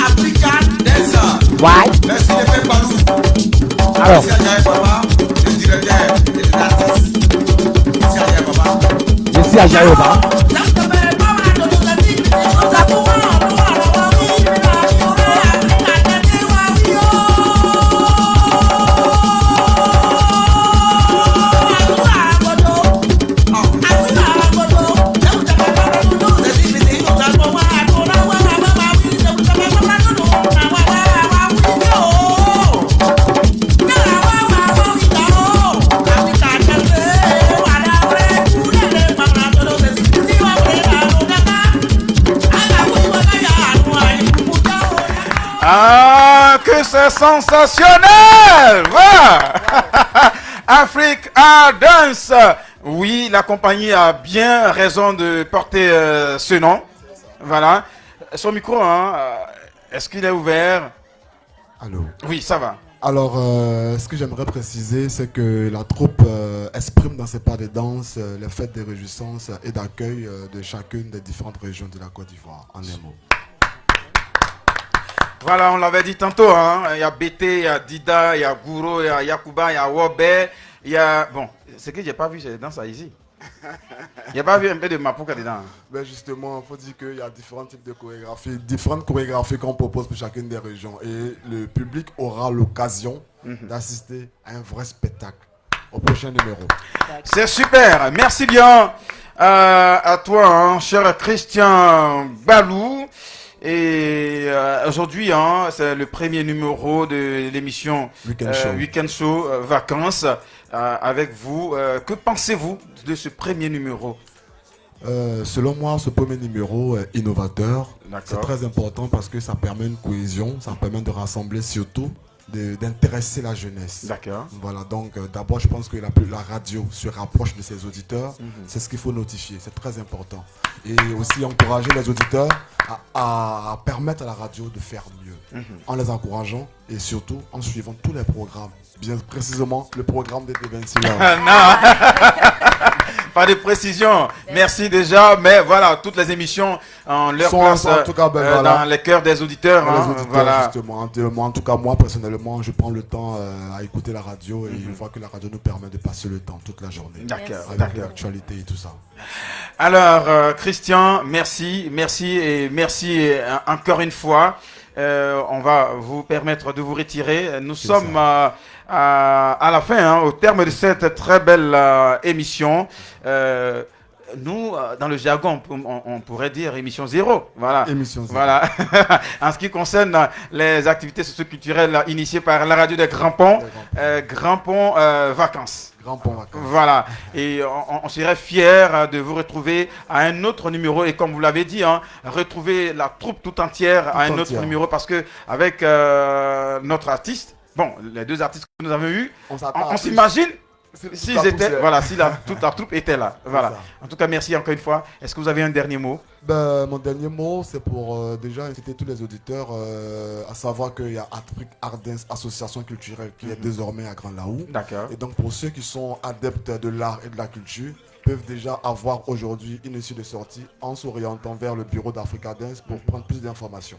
African dancer. Ouais. Merci les pères Balou. Alors. Merci à Jaïe Baba, le directeur et les artistes. Merci à Jaïe Baba. Merci à Jaïe Baba. Ah, que c'est sensationnel! Va! Africa Dance. Oui, la compagnie a bien raison de porter ce nom. Voilà. Son micro, hein, est-ce qu'il est ouvert? Allô? Oui, ça va. Alors, ce que j'aimerais préciser, c'est que la troupe exprime dans ses pas de danse les fêtes de réjouissance et d'accueil de chacune des différentes régions de la Côte d'Ivoire, en un mot. Voilà, on l'avait dit tantôt, hein. Il y a BT, il y a Dida, il y a Gouro, il y a Yakuba, il y a Wobé, il y a... Bon, ce que j'ai pas vu, c'est dans ça ici. Il n'y a pas un peu de Mapuka dedans? Ben justement, il faut dire qu'il y a différents types de chorégraphies, différentes chorégraphies qu'on propose pour chacune des régions. Et le public aura l'occasion d'assister à un vrai spectacle au prochain numéro. C'est super. Merci bien à toi, hein, cher Christian Balou. Et aujourd'hui, hein, c'est le premier numéro de l'émission Weekend Show Vacances avec vous. Que pensez-vous de ce premier numéro? Selon moi, ce premier numéro est innovateur. C'est D'accord. très important parce que ça permet une cohésion, ça permet de rassembler surtout, d'intéresser la jeunesse. D'accord. Voilà, donc d'abord je pense que la radio se rapproche de ses auditeurs. C'est ce qu'il faut notifier, c'est très important. Et aussi encourager les auditeurs à permettre à la radio de faire mieux, en les encourageant et surtout en suivant tous les programmes. Bien précisément le programme des 26 Pas de précision. Merci déjà, mais voilà, toutes les émissions en leur place en tout cas, voilà, dans les cœurs des auditeurs. Dans Hein, les auditeurs, voilà. justement. En tout cas, moi personnellement, je prends le temps à écouter la radio et je vois que la radio nous permet de passer le temps toute la journée. D'accord, avec d'accord. l'actualité et tout ça. Alors, Christian, merci encore une fois. On va vous permettre de vous retirer. Nous sommes à la fin, hein, au terme de cette très belle émission. Nous, dans le jargon, on pourrait dire émission 0. Voilà. Émission 0. Voilà. En ce qui concerne les activités socio-culturelles initiées par la radio des Grands Ponts, Grand Pont Vacances. Grand Pont Vacances. Voilà. Et on serait fiers de vous retrouver à un autre numéro. Et comme vous l'avez dit, hein, retrouver la troupe tout entière à un autre numéro. Parce que avec notre artiste, bon, les deux artistes que nous avons eus, on s'imagine s'ils étaient, voilà, si toute la troupe était là. Voilà. En tout cas, merci encore une fois. Est-ce que vous avez un dernier mot? Mon dernier mot, c'est pour déjà inciter tous les auditeurs à savoir qu'il y a Afrique Ardens Association culturelle qui est désormais à Grand Laou. D'accord. Et donc pour ceux qui sont adeptes de l'art et de la culture, peuvent déjà avoir aujourd'hui une issue de sortie en s'orientant vers le bureau d'Africa Dance pour prendre plus d'informations.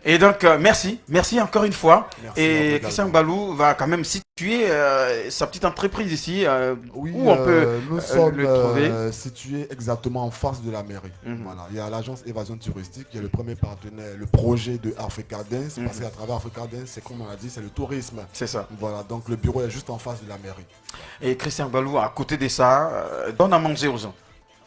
Et donc, merci encore une fois. Merci et Christian Balou va quand même situer sa petite entreprise ici, où on peut nous sommes le trouver. situés exactement en face de la mairie. Voilà. Il y a l'agence Évasion Touristique qui est le premier partenaire, le projet de Africa Dance, parce qu'à travers Africa Dance, c'est comme on a dit, c'est le tourisme. C'est ça. Voilà, donc le bureau est juste en face de la mairie. Et Christian Balou, à côté de ça, donne à manger aux gens.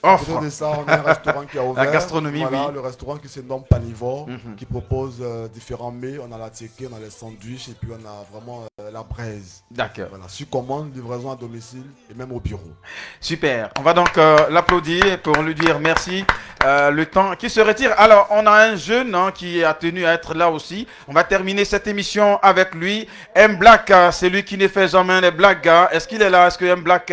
À côté de ça, on a un restaurant qui a ouvert. La gastronomie, voilà, oui. Le restaurant qui se nomme Panivore, qui propose différents mets. On a la tiéké, on a les sandwichs et puis on a vraiment la braise. D'accord. Voilà, sur commande, livraison à domicile et même au bureau. Super. On va donc l'applaudir pour lui dire merci. Le temps qui se retire. Alors, on a un jeune qui a tenu à être là aussi. On va terminer cette émission avec lui. M Black, c'est lui qui ne fait jamais les blagues. Est-ce qu'il est là? Est-ce que M Black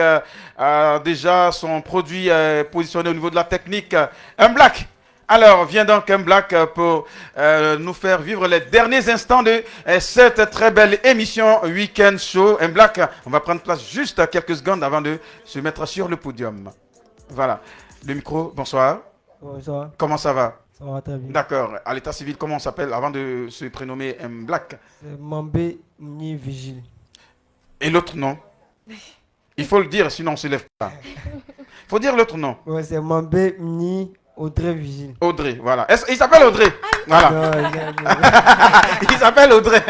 a déjà son produit positionné au niveau de la technique? M Black. Alors, viens donc M Black pour nous faire vivre les derniers instants de cette très belle émission Weekend Show. M Black, on va prendre place juste quelques secondes avant de se mettre sur le podium. Voilà. Le micro, bonsoir. Bonsoir. Comment ça va? Ça va très bien. D'accord. À l'état civil, comment on s'appelle avant de se prénommer M Black? C'est Mambé Mni Vigile. Et l'autre nom? Il faut le dire, sinon on ne se lève pas. Il faut dire l'autre nom. Ouais, c'est Mambé Mni Audrey Vigile. Audrey, voilà. Il s'appelle Audrey. Voilà. Non, Il s'appelle Audrey.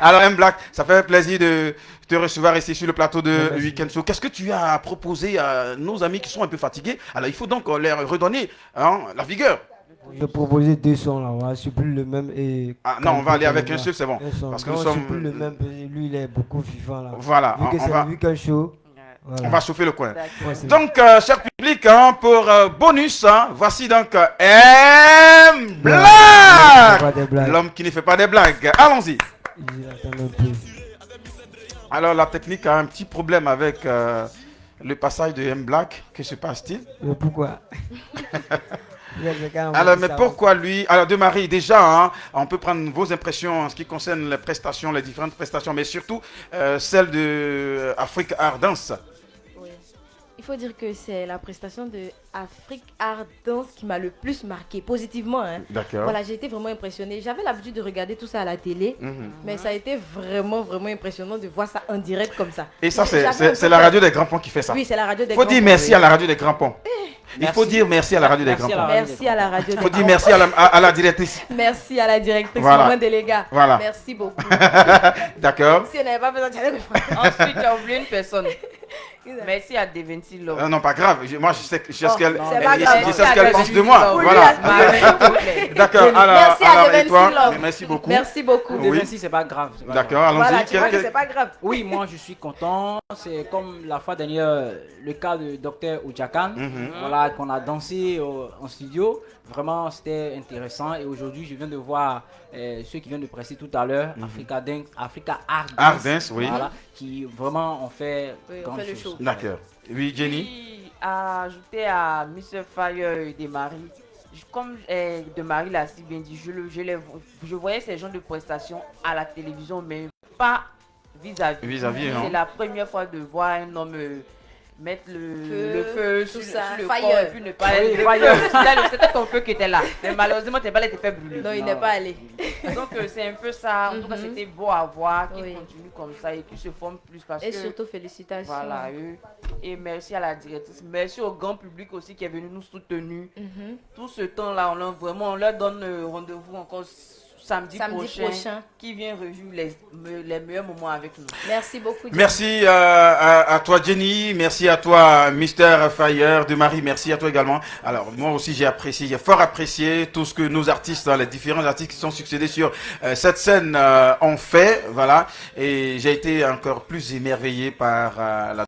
Alors M Black, ça fait plaisir de te recevoir ici sur le plateau de Weekend Show. Qu'est-ce que tu as proposé à nos amis qui sont un peu fatigués? Alors il faut donc leur redonner la vigueur. J'ai proposé 2 sons là, voilà, je suis plus le même et... Ah non, on va aller avec un seul, c'est bon. Parce que nous sommes... je suis plus le même, lui il est beaucoup vivant là. Voilà, vu que c'est un Weekend Show. Voilà. On va chauffer le coin. Ouais, donc, cher public, pour bonus, voici donc M Black, l'homme qui ne fait pas des blagues. Allons-y. Alors, la technique a un petit problème avec le passage de M Black. Que se passe-t-il? Pourquoi? Alors, mais pourquoi lui? Alors, de Marie, déjà, on peut prendre vos impressions en ce qui concerne les prestations, les différentes prestations, mais surtout celle de Afrique Ardens. Oui. Il Il faut dire que c'est la prestation de Afrique Art Dance qui m'a le plus marqué, positivement. Hein. D'accord. Voilà, j'ai été vraiment impressionnée. J'avais l'habitude de regarder tout ça à la télé, mais ça a été vraiment impressionnant de voir ça en direct comme ça. Et ça, c'est la radio des Grands Ponts qui fait ça. Oui, c'est la radio des Grands Ponts. Il faut dire merci à la radio des Grands Ponts. Il faut dire merci à la radio des Grands Ponts. Merci à la radio des Grands Ponts. Il faut dire merci à la directrice. Merci à la directrice, Voilà. maman délégat. Voilà. Merci beaucoup. D'accord. Si on n'avait pas besoin de dire Ensuite, tu as oublié une personne. Merci à Devency Love. Non, pas grave. Moi, je sais ce qu'elle pense de Oui, moi. oui, Voilà. oui. D'accord. Merci à Alors, et Devency toi? Love. Merci beaucoup. Merci beaucoup. Oui. Devency, c'est pas grave. c'est pas D'accord, grave. allons-y. Voilà, tu vois que c'est pas grave. Oui, moi je suis content. C'est comme la fois dernière, le cas de Dr Oujakan, voilà, qu'on a dansé en studio. Vraiment, c'était intéressant. Et aujourd'hui, je viens de voir ceux qui viennent de presser tout à l'heure, Africa Art Dance. Art Dance, oui. Voilà, qui vraiment ont fait grande chose. D'accord. Oui, Jenny. Puis, à ajouter à Mr. Fire de Marie, comme de Marie l'a si bien dit, je voyais ces genres de prestations à la télévision, mais pas vis-à-vis. Vis-à-vis, non. C'est la première fois de voir un homme mettre le feu sur le fire. corps et puis ne pas aller. C'était ton feu qui était là. Mais malheureusement, tes balles étaient fait brûler. Non, il n'est pas allé. Donc c'est un peu ça. En tout cas, c'était beau à voir, qu'il continue comme ça et puis se forme plus parce Et que... surtout, félicitations. Voilà, eux. Et merci à la directrice. Merci au grand public aussi qui est venu nous soutenir. Tout ce temps-là, on leur donne rendez-vous encore samedi prochain, qui vient revivre les meilleurs moments avec nous. Merci beaucoup, Jenny. Merci à toi, Jenny. Merci à toi, Mr. Fire de Marie. Merci à toi également. Alors, moi aussi, j'ai fort apprécié tout ce que nos artistes, les différents artistes qui sont succédés sur cette scène ont fait. Voilà. Et j'ai été encore plus émerveillé par la